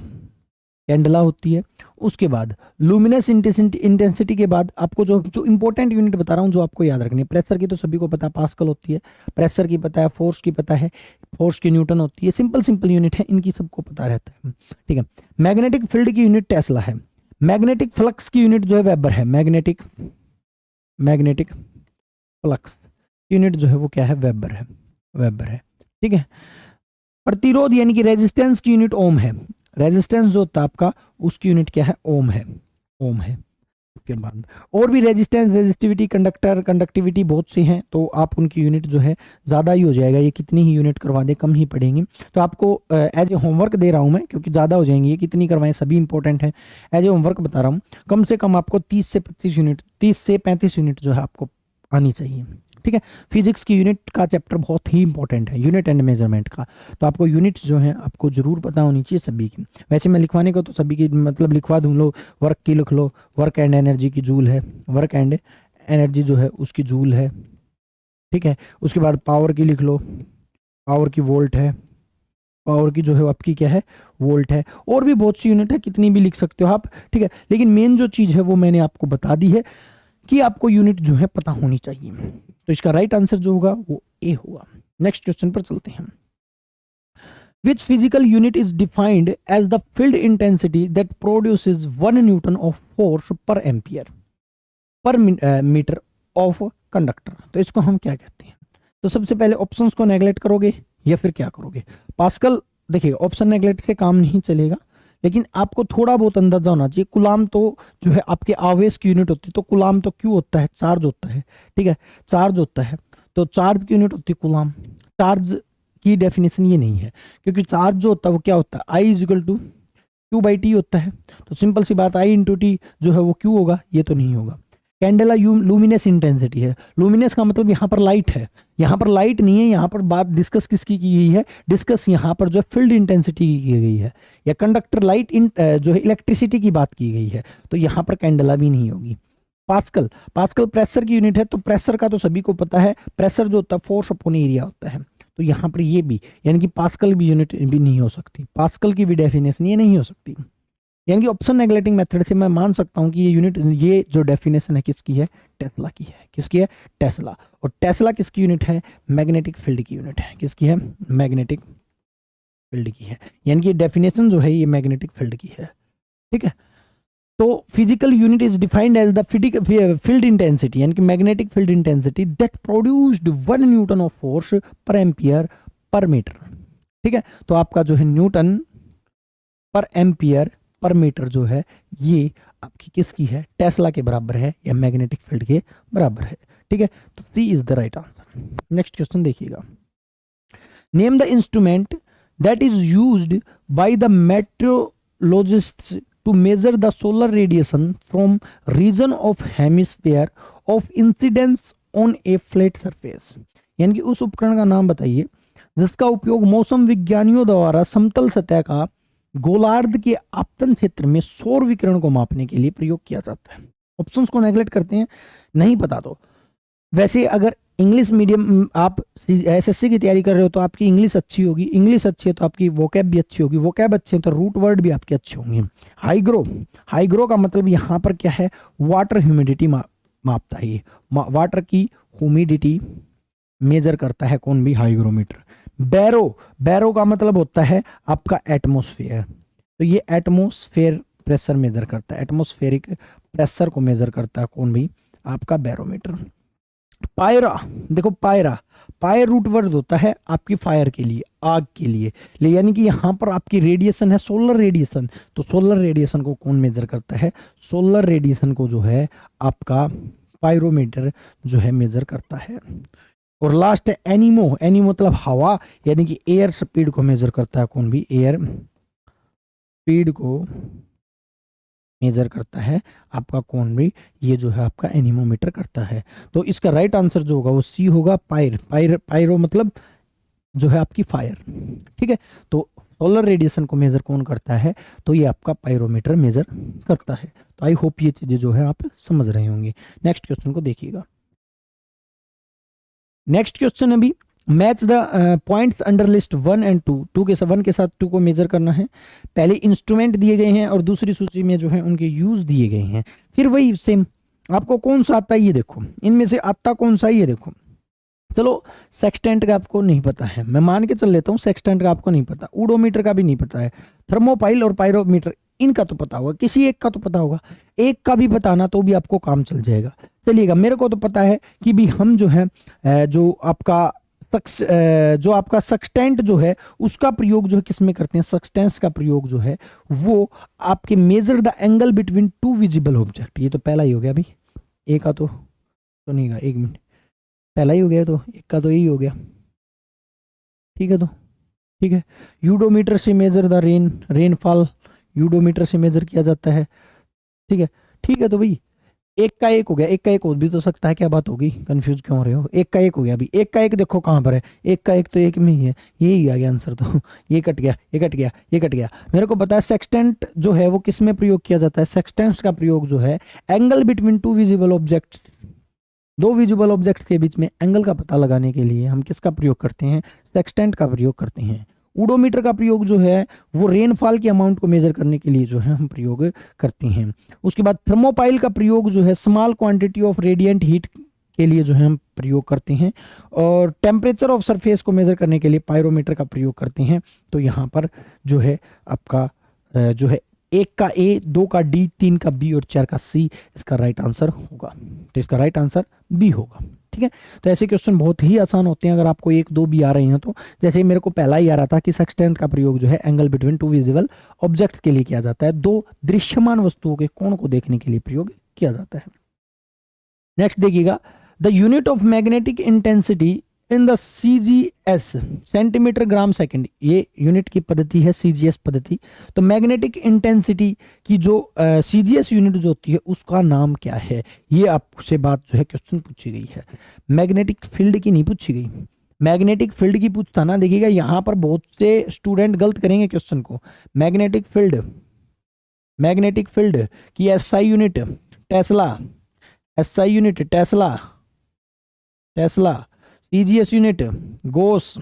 Speaker 1: कैंडला होती है। उसके बाद लुमिनस इंटेंसिटी के बाद आपको जो जो इंपॉर्टेंट यूनिट बता रहा हूँ जो आपको याद रखनी है, प्रेशर की तो सभी को पता है, पास्कल होती है। प्रेशर की पता है, फोर्स की पता है, फोर्स की न्यूटन होती है। सिंपल सिंपल यूनिट है, इनकी सबको पता रहता है। ठीक है, मैग्नेटिक फील्ड की यूनिट टेस्ला है। मैग्नेटिक फ्लक्स की यूनिट जो है वेबर है। मैग्नेटिक, मैग्नेटिक फ्लक्स यूनिट जो है वो क्या है, वेबर है, वेबर है। ठीक है, प्रतिरोध यानी कि रेजिस्टेंस की यूनिट ओम है। रेजिस्टेंस जो होता है आपका उसकी यूनिट क्या है, ओम है, ओम है। उसके बाद और भी रेजिस्टेंस, रेजिस्टिविटी, कंडक्टर, कंडक्टिविटी बहुत सी हैं, तो आप उनकी यूनिट जो है ज़्यादा ही हो जाएगा, ये कितनी ही यूनिट करवा दे कम ही पड़ेंगी। तो आपको एज ए होमवर्क दे रहा हूँ मैं, क्योंकि ज़्यादा हो जाएंगी, ये कितनी करवाएं सभी इंपॉर्टेंट है। एज ए होमवर्क बता रहा हूँ, कम से कम आपको 30 से 25 यूनिट, 30 से 35 यूनिट जो है आपको आनी चाहिए। ठीक है, फिजिक्स की यूनिट का चैप्टर बहुत ही इंपॉर्टेंट है, यूनिट एंड मेजरमेंट का। तो आपको यूनिट्स जो है आपको जरूर पता होनी चाहिए सभी की। वैसे मैं लिखवाने को तो सभी की मतलब लिखवा दूँ, लो वर्क की लिख लो, वर्क एंड एनर्जी की जूल है, वर्क एंड एनर्जी जो है उसकी जूल है। ठीक है, उसके बाद पावर की लिख लो, पावर की वोल्ट है, पावर की जो है आपकी क्या है, वोल्ट है। और भी बहुत सी यूनिट है, कितनी भी लिख सकते हो आप। ठीक है, लेकिन मेन जो चीज़ है वो मैंने आपको बता दी है कि आपको यूनिट जो है पता होनी चाहिए। तो इसका राइट आंसर जो होगा वो ए होगा। नेक्स्ट क्वेश्चन पर चलते हैं। Which physical unit is defined as the field intensity that produces 1 newton of force per ampere per metre of conductor. तो इसको हम क्या कहते हैं? तो सबसे पहले ऑप्शंस को नेगलेक्ट करोगे या फिर क्या करोगे? पास्कल, देखिए ऑप्शन नेगलेक्ट से काम नहीं चलेगा, लेकिन आपको थोड़ा बहुत अंदाजा होना चाहिए। कुलाम तो जो है आपके आवेश की यूनिट होती है, तो कुलाम तो क्यों होता है, चार्ज होता है। ठीक है, चार्ज होता है, तो चार्ज की यूनिट होती है कुलाम। चार्ज की डेफिनेशन ये नहीं है, क्योंकि चार्ज जो होता है वो क्या होता है, I is equal to Q by T होता है। तो सिंपल सी बात, आई इंटू टी जो है वो क्यू होगा, ये तो नहीं होगा। कैंडेला लुमिनस इंटेंसिटी है। लुमिनस का मतलब यहाँ पर लाइट है, यहाँ पर लाइट नहीं है। यहाँ पर बात डिस्कस किसकी की गई है, डिस्कस यहाँ पर जो है फील्ड इंटेंसिटी की गई है, या कंडक्टर लाइट जो है इलेक्ट्रिसिटी की बात की गई है। तो यहाँ पर कैंडेला भी नहीं होगी। पास्कल, पास्कल प्रेशर की यूनिट है, तो प्रेशर का तो सभी को पता है, प्रेशर जो होता है फोर्स अपॉन एरिया होता है। तो यहाँ पर ये भी, यानी कि पास्कल भी यूनिट भी नहीं हो सकती, पास्कल की भी डेफिनेशन ये नहीं हो सकती। यानी कि ऑप्शन नेगलेक्टिंग मेथड से मैं मान सकता हूं कि ये यूनिट, ये जो डेफिनेशन है किसकी है, टेस्ला की है। किसकी है, टेस्ला। और टेस्ला किसकी यूनिट है, मैग्नेटिक फील्ड की यूनिट है। किसकी है, मैग्नेटिक फील्ड की है। यानी कि डेफिनेशन जो है ये मैग्नेटिक फील्ड की है। ठीक है, तो physical unit is defined as the field intensity, यानी कि magnetic field intensity that produced 1 newton of force per ampere per metre. ठीक है, तो आपका जो है न्यूटन पर एम्पियर पर मीटर जो है ये आपकी किसकी है, टेस्ला के बराबर है या मैग्नेटिक फील्ड के बराबर है। ठीक है, तो C is the right answer. Next question देखिएगा। Name the instrument that is used by the meteorologists to measure the solar radiation from region of hemisphere of incidence on a flat surface. यानी कि उस उपकरण का नाम बताइए जिसका उपयोग मौसम विज्ञानियों द्वारा समतल सतह का गोलार्ध के आपतन क्षेत्र में सौर विकिरण को मापने के लिए प्रयोग किया जाता है। ऑप्शंस को नेगलेक्ट करते हैं, नहीं पता तो। वैसे अगर इंग्लिश मीडियम आप एसएससी की तैयारी कर रहे हो तो आपकी इंग्लिश अच्छी होगी, इंग्लिश अच्छी है तो आपकी वोकैब भी अच्छी होगी, वोकैब अच्छे हैं तो रूट वर्ड भी आपके अच्छे होंगे। हाईग्रो, हाईग्रो का मतलब यहाँ पर क्या है, वाटर ह्यूमिडिटी मापता है। ये वाटर की ह्यूमिडिटी मेजर करता है कौन भी, हाईग्रोमीटर। बैरो, बैरो का मतलब होता है आपका एटमॉस्फेयर, तो ये एटमॉस्फेयर प्रेशर मेजर करता है, एटमॉस्फेरिक प्रेशर को मेजर करता है कौन भी, आपका बैरोमीटर। पायरा, देखो पायरा, पायर रूट वर्ड होता है आपकी फायर के लिए, आग के लिए, यानी कि यहाँ पर आपकी रेडिएशन है सोलर रेडिएशन। तो सोलर रेडिएशन को कौन मेजर करता है? सोलर रेडिएशन को जो है आपका पायरोमीटर जो है मेजर करता है। और लास्ट है एनिमो, एनिमो मतलब हवा, यानी कि एयर स्पीड को मेजर करता है कौन भी? एयर स्पीड को मेजर करता है आपका कौन भी? ये जो है आपका एनीमोमीटर करता है। तो इसका राइट आंसर जो होगा वो सी होगा, पायर, पायर, पायरो मतलब जो है आपकी फायर। ठीक है, तो सोलर रेडिएशन को मेजर कौन करता है? तो ये आपका पायरोमीटर मेजर करता है। तो आई होप ये चीजें जो है आप समझ रहे होंगे। नेक्स्ट क्वेश्चन को देखिएगा। नेक्स्ट क्वेश्चन अभी, match the points under list 1 and 2, 2 के साथ 1 के साथ 2 को मेजर करना है। पहले इंस्ट्रूमेंट दिए गए हैं और दूसरी सूची में जो है उनके यूज दिए गए हैं। फिर वही सेम, आपको कौन सा आता है ये देखो, इनमें से आता कौन सा है ये देखो। चलो सेक्सटेंट का आपको नहीं पता है, मैं मान के चल लेता हूँ सेक्सटेंट का आपको नहीं पता, ओडोमीटर का भी नहीं पता है, थर्मोपाइल और पायरोमीटर इनका तो पता होगा, किसी एक का तो पता होगा, एक का भी बताना तो भी आपको काम चल जाएगा। चलिएगा, मेरे को तो पता है कि भी हम जो है जो आपका जो आपका सक्सटेंट जो है उसका प्रयोग जो है किस में करते हैं? सक्सटेंस का प्रयोग जो है वो आपके measure the angle between two visible object. ये तो पहला ही हो गया अभी, एक का तो नहीं का, एक मिनट, पहला ही हो गया, तो एक का तो यही हो गया। ठीक है, तो ठीक है, यूडोमीटर से मेजर द रेनफॉल, यूडोमीटर से मेजर किया जाता है। ठीक है, ठीक है, तो भाई एक का एक हो गया, एक का एक हो भी तो सकता है, क्या बात होगी, कंफ्यूज क्यों हो रहे हो? एक का एक हो गया, अभी एक का एक देखो कहाँ पर है, एक का एक तो एक में ही है, यही आ गया आंसर। तो ये कट गया, ये कट गया, ये कट गया। मेरे को पता है सेक्सटेंट जो है वो किस में प्रयोग किया जाता है? सेक्सटेंट का प्रयोग जो है angle between two visible object, दो विजुअल ऑब्जेक्ट्स के बीच में एंगल का पता लगाने के लिए हम किसका प्रयोग करते हैं? सेक्सटेंट का प्रयोग करते हैं। ओडोमीटर का प्रयोग जो है वो रेनफॉल की अमाउंट को मेजर करने के लिए जो है हम प्रयोग करते हैं। उसके बाद थर्मोपाइल का प्रयोग जो है small quantity of radiant heat के लिए जो है हम प्रयोग करते हैं। और टेम्परेचर ऑफ सरफेस को मेजर करने के लिए पायरोमीटर का प्रयोग करते हैं। तो यहाँ पर जो है आपका जो है एक का ए, दो का डी, तीन का बी और चार का सी इसका राइट आंसर होगा। तो इसका राइट आंसर बी होगा। ठीक है, तो ऐसे क्वेश्चन बहुत ही आसान होते हैं अगर आपको एक दो भी आ रहे हैं तो। जैसे मेरे को पहला ही आ रहा था कि सेक्सटेंट का प्रयोग जो है angle between two visible objects के लिए किया जाता है, दो दृश्यमान वस्तुओं के कोण को देखने के लिए प्रयोग किया जाता है। नेक्स्ट देखिएगा, the unit of magnetic intensity in the CGS, centimetre gram second, ये यूनिट की पद्धति है CGS पद्धति। तो मैग्नेटिक इंटेंसिटी की जो CGS यूनिट जो होती है उसका नाम क्या है? ये आपसे बात जो है क्वेश्चन पूछी गई है, मैग्नेटिक फील्ड की नहीं पूछी गई। मैग्नेटिक फील्ड की पूछता ना, देखिएगा यहाँ पर बहुत से स्टूडेंट गलत करेंगे क्वेश्चन को। मैग्नेटिक फील्ड, मैग्नेटिक फील्ड की SI unit tesla, SI unit tesla, tesla, CGS unit gauss.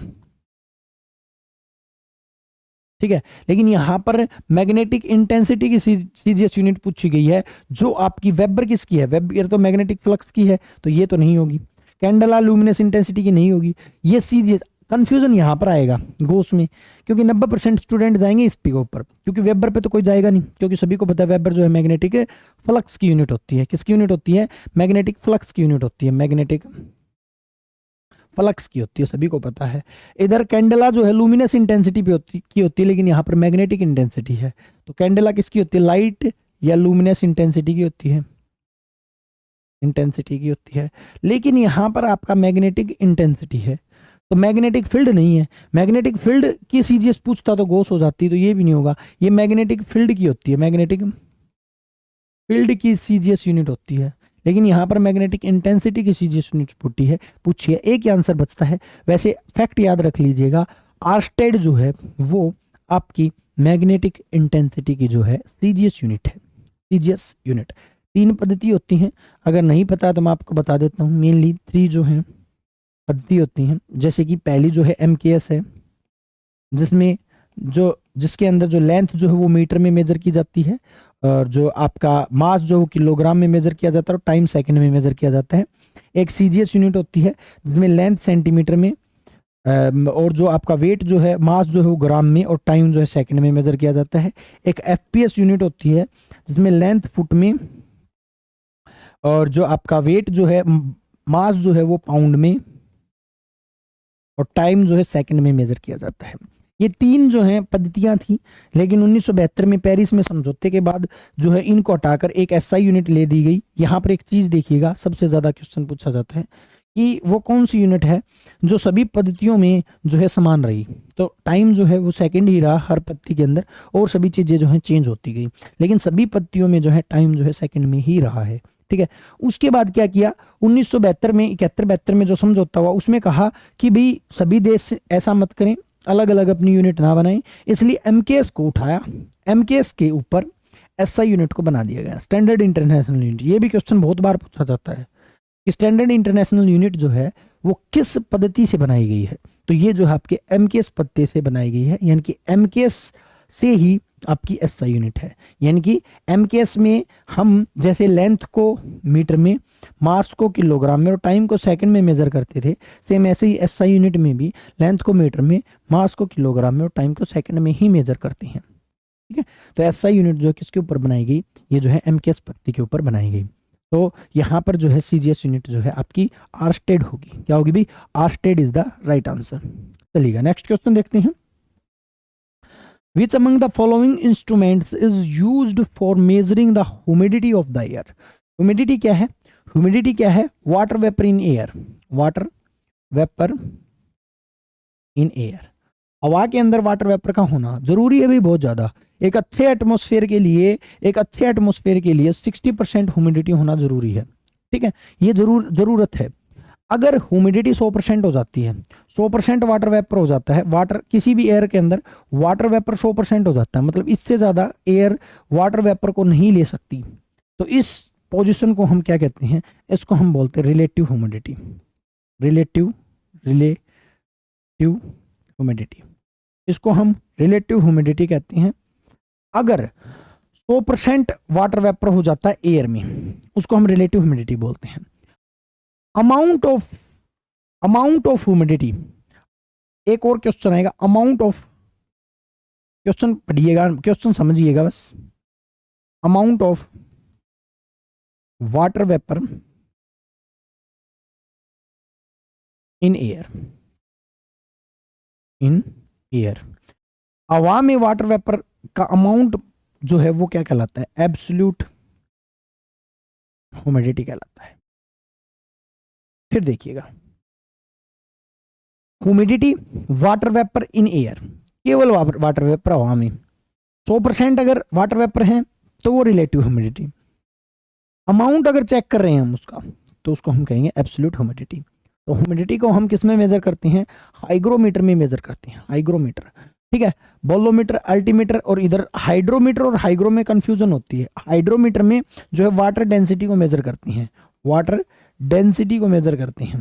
Speaker 1: ठीक है, लेकिन यहां पर मैग्नेटिक इंटेंसिटी की CGS यूनिट पूछी गई है जो आपकी वेबर किसकी है? वेबर तो मैग्नेटिक फ्लक्स की है, तो ये तो नहीं होगी। कैंडेला लुमिनस इंटेंसिटी की नहीं होगी, ये CGS। कंफ्यूजन यहां पर आएगा गोस में, क्योंकि 90% स्टूडेंट जाएंगे इस पे ऊपर, क्योंकि वेबर पे तो कोई जाएगा नहीं, क्योंकि सभी को पता है वेबर जो है मैग्नेटिक फ्लक्स की यूनिट होती है। किसकी यूनिट होती है? मैग्नेटिक फ्लक्स की यूनिट होती है, मैग्नेटिक फ्लक्स की होती है, सभी को पता है। इधर कैंडेला जो है लुमिनस इंटेंसिटी पे होती है, लेकिन यहाँ पर मैग्नेटिक इंटेंसिटी है। तो कैंडेला किसकी होती है? लाइट या लुमिनस इंटेंसिटी की होती है, इंटेंसिटी की होती है। लेकिन यहाँ पर आपका मैग्नेटिक इंटेंसिटी है, तो मैग्नेटिक फील्ड नहीं है। मैग्नेटिक फील्ड की CGS पूछता तो गोस हो जाती, तो ये भी नहीं होगा। ये मैग्नेटिक फील्ड की होती है, मैग्नेटिक फील्ड की CGS यूनिट होती है। लेकिन यहाँ पर मैग्नेटिक इंटेंसिटी की CGS यूनिट पूछी है, एक ही आंसर बचता है। वैसे फैक्ट याद रख लीजिएगा, आर्स्टेड जो है वो आपकी मैग्नेटिक इंटेंसिटी की जो है CGS यूनिट है, CGS यूनिट। 3 पद्धति होती हैं, अगर नहीं पता है तो मैं आपको बता देता हूँ। मेनली 3 जो है पद्धति होती हैं। जैसे कि पहली जो है MKS है, जिसमें जिसके अंदर जो लेंथ जो है वो मीटर में मेजर की जाती है, और जो आपका मास जो किलोग्राम में मेजर किया जाता है और टाइम सेकंड में मेजर किया जाता है। एक CGS यूनिट होती है जिसमें लेंथ सेंटीमीटर में, और जो आपका वेट जो है मास जो है वो ग्राम में और टाइम जो है सेकंड में मेजर किया जाता है। एक FPS यूनिट होती है जिसमें लेंथ फुट में, और जो आपका वेट जो है मास जो है वो पाउंड में और टाइम जो है सेकंड में मेजर किया जाता है। ये तीन जो है पद्धतियां थी, लेकिन 1972 में पेरिस में समझौते के बाद जो है इनको हटाकर एक एसआई यूनिट ले दी गई। यहाँ पर एक चीज देखिएगा, सबसे ज्यादा क्वेश्चन पूछा जाता है कि वो कौन सी यूनिट है जो सभी पद्धतियों में जो है समान रही। तो टाइम जो है वो सेकंड ही रहा हर पद्धति के अंदर, और सभी चीजें जो है चेंज होती गई, लेकिन सभी पद्धतियों में जो है टाइम जो है सेकंड में ही रहा है। ठीक है, उसके बाद क्या किया, 1972 में 71-72 में जो समझौता हुआ उसमें कहा कि भाई सभी देश ऐसा मत करें, अलग अलग अपनी यूनिट ना बनाएं, इसलिए एमकेएस को उठाया, एमकेएस के ऊपर एसआई यूनिट को बना दिया गया, स्टैंडर्ड इंटरनेशनल यूनिट। ये भी क्वेश्चन बहुत बार पूछा जाता है कि स्टैंडर्ड इंटरनेशनल यूनिट जो है वो किस पद्धति से बनाई गई है। तो ये जो है आपके एमकेएस पद्धति से बनाई गई है, यानी कि एमकेएस से ही आपकी एसआई यूनिट है। यानी कि एमकेएस में हम जैसे लेंथ को मीटर में, मास को किलोग्राम में और टाइम को सेकंड में मेजर करते थे, सेम ऐसे ही एसआई यूनिट में भी लेंथ को मीटर में, मास को किलोग्राम में और टाइम को सेकंड में ही मेजर करते हैं। ठीक है, तो एसआई यूनिट जो है किसके ऊपर बनाई गई, ये जो है एमकेएस पद्धति के ऊपर बनाई गई। तो यहाँ पर जो है सीजीएस यूनिट जो है आपकी आर्स्टेड होगी। क्या होगी भाई, आर्स्टेड इज द राइट आंसर। चलिएगा नेक्स्ट क्वेश्चन देखते हैं। Which among the following instruments is used for measuring the humidity of the air? Humidity क्या है, humidity क्या है, water vapor in air, water vapor in air। हवा के अंदर वाटर वेपर का होना जरूरी है भी बहुत ज्यादा। एक अच्छे एटमॉस्फेयर के लिए, एक अच्छे एटमॉस्फेयर के लिए 60% ह्यूमिडिटी होना जरूरी है। ठीक है, ये जरूरत है। अगर ह्यूमिडिटी 100% हो जाती है, 100% वाटर वेपर हो जाता है, वाटर किसी भी एयर के अंदर वाटर वेपर 100% हो जाता है, मतलब इससे ज्यादा एयर वाटर वेपर को नहीं ले सकती। तो इस पोजीशन को हम क्या कहते हैं, इसको हम बोलते हैं रिलेटिव ह्यूमिडिटी। रिलेटिव ह्यूमिडिटी, इसको हम रिलेटिव ह्यूमिडिटी कहते हैं। अगर 100% वाटर वेपर हो जाता है एयर में, उसको हम रिलेटिव ह्यूमिडिटी बोलते हैं। अमाउंट ऑफ ह्यूमिडिटी, एक और क्वेश्चन आएगा, अमाउंट ऑफ, क्वेश्चन पढ़िएगा, क्वेश्चन समझिएगा बस। Amount of water vapour in air, हवा में वाटर वेपर का अमाउंट जो है वो क्या कहलाता है, एब्सोल्यूट ह्यूमिडिटी कहलाता है। फिर देखिएगा, humidity water vapour in air, केवल वाटर वेपर हवा में 100% अगर वाटर वेपर है तो वो रिलेटिव ह्यूमिडिटी। अमाउंट अगर चेक कर रहे हैं हम उसका, तो उसको हम कहेंगे एब्सोल्यूट ह्यूमिडिटी। तो ह्यूमिडिटी को हम किस में मेजर करते हैं, हाइग्रोमीटर में मेजर करते हैं, हाइग्रोमीटर। ठीक है, बोलोमीटर, अल्टीमीटर, और इधर हाइड्रोमीटर और हाइग्रो में कंफ्यूजन होती है। हाइड्रोमीटर में जो है वाटर डेंसिटी को मेजर करते हैं, वाटर डेंसिटी को मेजर करते हैं।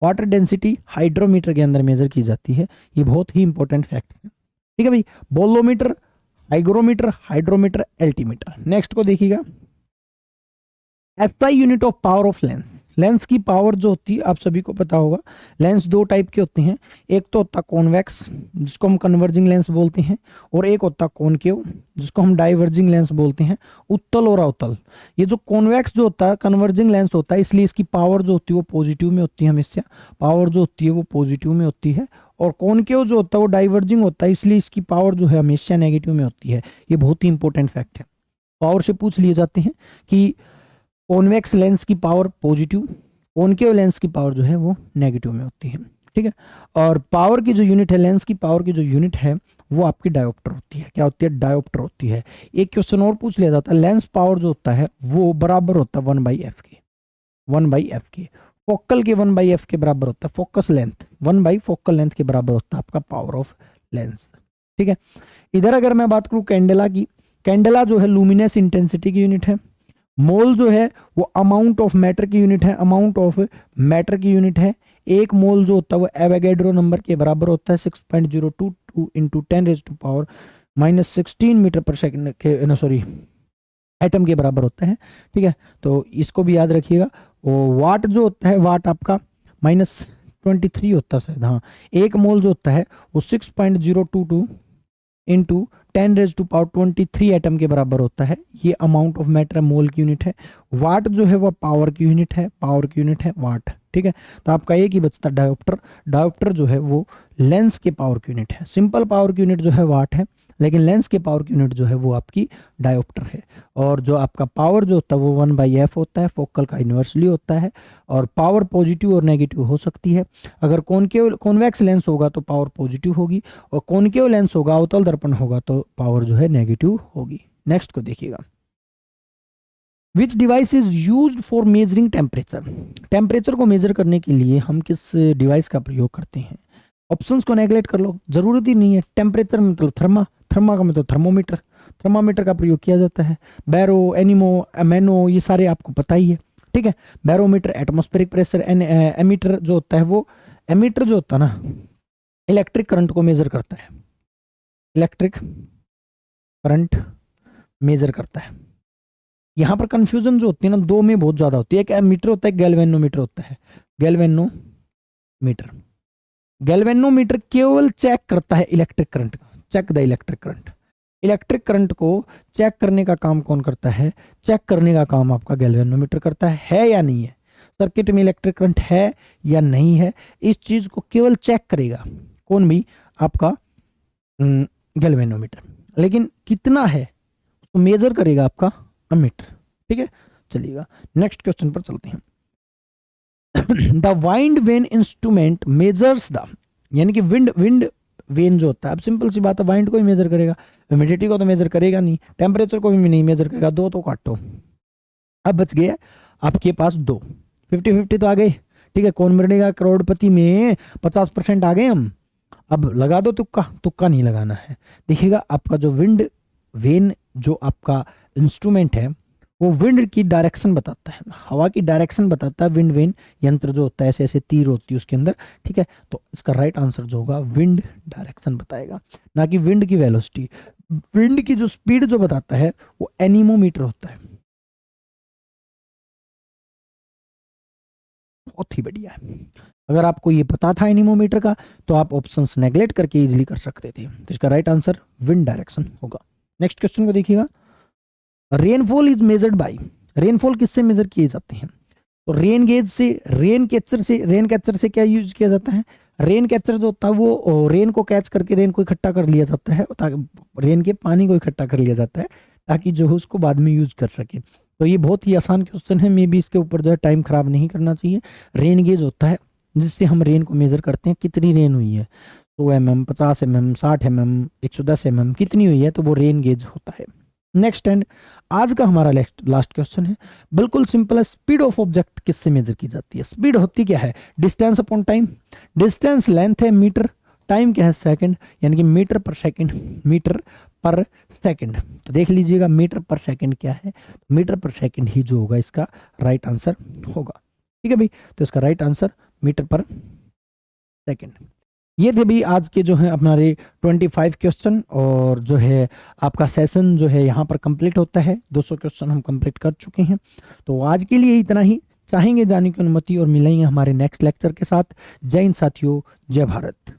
Speaker 1: वाटर डेंसिटी हाइड्रोमीटर के अंदर मेजर की जाती है। ये बहुत ही इंपॉर्टेंट फैक्ट है। ठीक है भाई, bolometer, hygrometer, hydrometer, altimeter. Next को देखिएगा, SI unit of power of lens. Lens की पावर जो होती है आप सभी को पता होगा, लेंस दो टाइप के होते हैं, एक तो होता है कॉन्वेक्स जिसको हम कन्वर्जिंग लेंस बोलते हैं, और एक होता है कॉनकेव जिसको हम डाइवर्जिंग लेंस बोलते हैं, उत्तल और अवतल। ये जो कॉन्वेक्स जो होता है, कन्वर्जिंग लेंस होता है, इसलिए इसकी पावर जो होती है वो पॉजिटिव में होती है, हमेशा पावर जो होती है वो पॉजिटिव में होती है। और कॉनकेव जो होता है वो डाइवर्जिंग होता है, इसलिए इसकी पावर जो है हमेशा नेगेटिव में होती है। ये बहुत ही इंपॉर्टेंट फैक्ट है, पावर से पूछ लिए जाते हैं कि कॉन्वेक्स लेंस की पावर पॉजिटिव, कॉनकेव लेंस की पावर जो है वो नेगेटिव में होती है। ठीक है, और पावर की जो यूनिट है, लेंस की पावर की जो यूनिट है वो आपकी डायोप्टर होती है। क्या होती है, डायोप्टर होती है। एक क्वेश्चन और पूछ लिया जाता है, लेंस पावर जो होता है वो बराबर होता है 1/f के, 1/f के। फोकल के 1/f के बराबर होता है, फोकस लेंथ 1 फोकल लेंथ के बराबर होता है आपका पावर ऑफ लेंस। ठीक है, इधर अगर मैं बात करूं कैंडेला की, कैंडेला जो है लुमिनस इंटेंसिटी की यूनिट है। मोल जो है वो अमाउंट ऑफ मैटर की यूनिट है, अमाउंट ऑफ मैटर की यूनिट है। एक मोल जो होता है वो एवोगैड्रो नंबर के बराबर होता है, 6.022 इंटू 10⁻⁻16 मीटर पर सेकंड के, सॉरी, एटम के बराबर होता है। ठीक है, तो इसको भी याद रखिएगा। वो वाट जो होता है, वाट आपका -23 होता है शायद, हाँ। एक मोल जो होता है वो 6.022 इंटू 10⁻23 एटम के बराबर होता है। ये अमाउंट ऑफ मैटर मोल की यूनिट है। वाट जो है वो पावर की यूनिट है, पावर की यूनिट है वाट। ठीक है, तो आपका एक ही बचता डायोप्टर। डायोप्टर जो है वो लेंस के पावर की यूनिट है। सिंपल पावर की यूनिट जो है वाट है, लेकिन लेंस के पावर की यूनिट जो है वो आपकी डायोप्टर है। और जो आपका पावर जो होता है वो 1/f होता है, फोकल का इन्वर्सली होता है। और पावर पॉजिटिव और नेगेटिव हो सकती है। अगर कॉन्वेक्स लेंस होगा तो पावर पॉजिटिव होगी, और कॉनकेव लेंस होगा, अवतल दर्पण होगा, तो पावर जो है नेगेटिव होगी। नेक्स्ट को देखिएगा, विच device is used for measuring temperature. Temperature को मेजर करने के लिए हम किस डिवाइस का प्रयोग करते हैं? ऑप्शंस को नेगलेक्ट कर लो, जरूरत ही नहीं है। टेम्परेचर मतलब थर्मा, थर्मा का मतलब थर्मोमीटर, थर्मामीटर का प्रयोग किया जाता है। बैरो, एनिमो, एमेनो, ये सारे आपको पता ही है। ठीक है, बैरोमीटर एटमॉस्फेरिक प्रेशर, एमीटर जो होता है वो, एमीटर जो होता है ना, इलेक्ट्रिक करंट को मेजर करता है। इलेक्ट्रिक करंट मेजर करता है। यहाँ पर कंफ्यूजन जो होती है ना, दो में बहुत ज्यादा होती है। एक एमीटर होता है, गैल्वेनोमीटर होता है। गैल्वेनोमीटर, गैल्वेनोमीटर केवल चेक करता है इलेक्ट्रिक करंट का, check the electric current. Electric current को चेक करने का काम कौन करता है? चेक करने का काम आपका गैल्वेनोमीटर करता है या नहीं है? सर्किट में इलेक्ट्रिक करंट है या नहीं है, इस चीज को केवल चेक करेगा कौन भी? आपका गैल्वेनोमीटर। लेकिन कितना है उसको मेजर करेगा आपका अमीटर। ठीक है, चलिएगा नेक्स्ट क्वेश्चन पर चलते हैं। The wind when instrument measures the, यानी कि विंड वेन जो होता है, अब सिंपल सी बात है, वाइंड को ही मेजर करेगा, ह्यूमिडिटी को तो मेजर करेगा नहीं, टेम्परेचर को भी नहीं मेजर करेगा। दो तो काटो, अब बच गया आपके पास दो। 50-50 तो आ गए। ठीक है, कौन बनेगा करोड़पति में? 50% आ गए हम। अब लगा दो तुक्का, तुक्का नहीं लगाना है। देखिएगा आपका जो विंड वेन जो आपका इंस्ट्रूमेंट है वो विंड की डायरेक्शन बताता है, हवा की डायरेक्शन बताता है। विंड वेन यंत्र जो होता है, ऐसे ऐसे तीर होती है उसके अंदर। ठीक है, तो इसका राइट आंसर जो होगा विंड डायरेक्शन बताएगा, ना कि विंड की वेलोसिटी। विंड की जो स्पीड जो बताता है वो एनीमोमीटर होता है। बहुत ही बढ़िया है। अगर आपको ये पता था एनीमोमीटर का तो आप ऑप्शंस नेगलेक्ट करके इजीली कर सकते थे। तो इसका राइट आंसर विंड डायरेक्शन होगा। नेक्स्ट क्वेश्चन को देखिएगा, rainfall is measured by. Rainfall किससे मेजर किए जाते हैं? तो रेन गेज से, रेन कैचर से। रेन कैचर से क्या यूज किया जाता है? रेन कैचर जो होता है वो रेन को कैच करके रेन को इकट्ठा कर लिया जाता है, ताकि रेन के पानी को इकट्ठा कर लिया जाता है ताकि जो है उसको बाद में यूज कर सके। तो ये बहुत ही आसान क्वेश्चन है, मे बी इसके ऊपर जो है टाइम खराब नहीं करना चाहिए। रेन गेज होता है जिससे हम रेन को मेजर करते हैं, कितनी रेन हुई है, 100 mm, 50 mm, 60 mm, 110 mm कितनी हुई है, तो वो रेन गेज होता है। नेक्स्ट एंड आज का हमारा लास्ट क्वेश्चन है, बिल्कुल सिंपल है। स्पीड ऑफ ऑब्जेक्ट किससे मेजर की जाती है? स्पीड होती क्या है? Distance upon time. Distance length है मीटर, टाइम क्या है? सेकंड, यानी कि मीटर पर सेकंड, मीटर पर सेकंड। तो देख लीजिएगा मीटर पर सेकंड क्या है, मीटर पर सेकंड ही जो होगा इसका राइट आंसर होगा। ठीक है भाई, तो इसका राइट आंसर मीटर पर सेकंड। ये थे भी आज के जो है हमारे 25 क्वेश्चन, और जो है आपका सेशन जो है यहाँ पर कंप्लीट होता है। 200 क्वेश्चन हम कंप्लीट कर चुके हैं। तो आज के लिए इतना ही, चाहेंगे जाने की अनुमति और मिलेंगे हमारे नेक्स्ट लेक्चर के साथ। जय हिंद साथियों, जय भारत।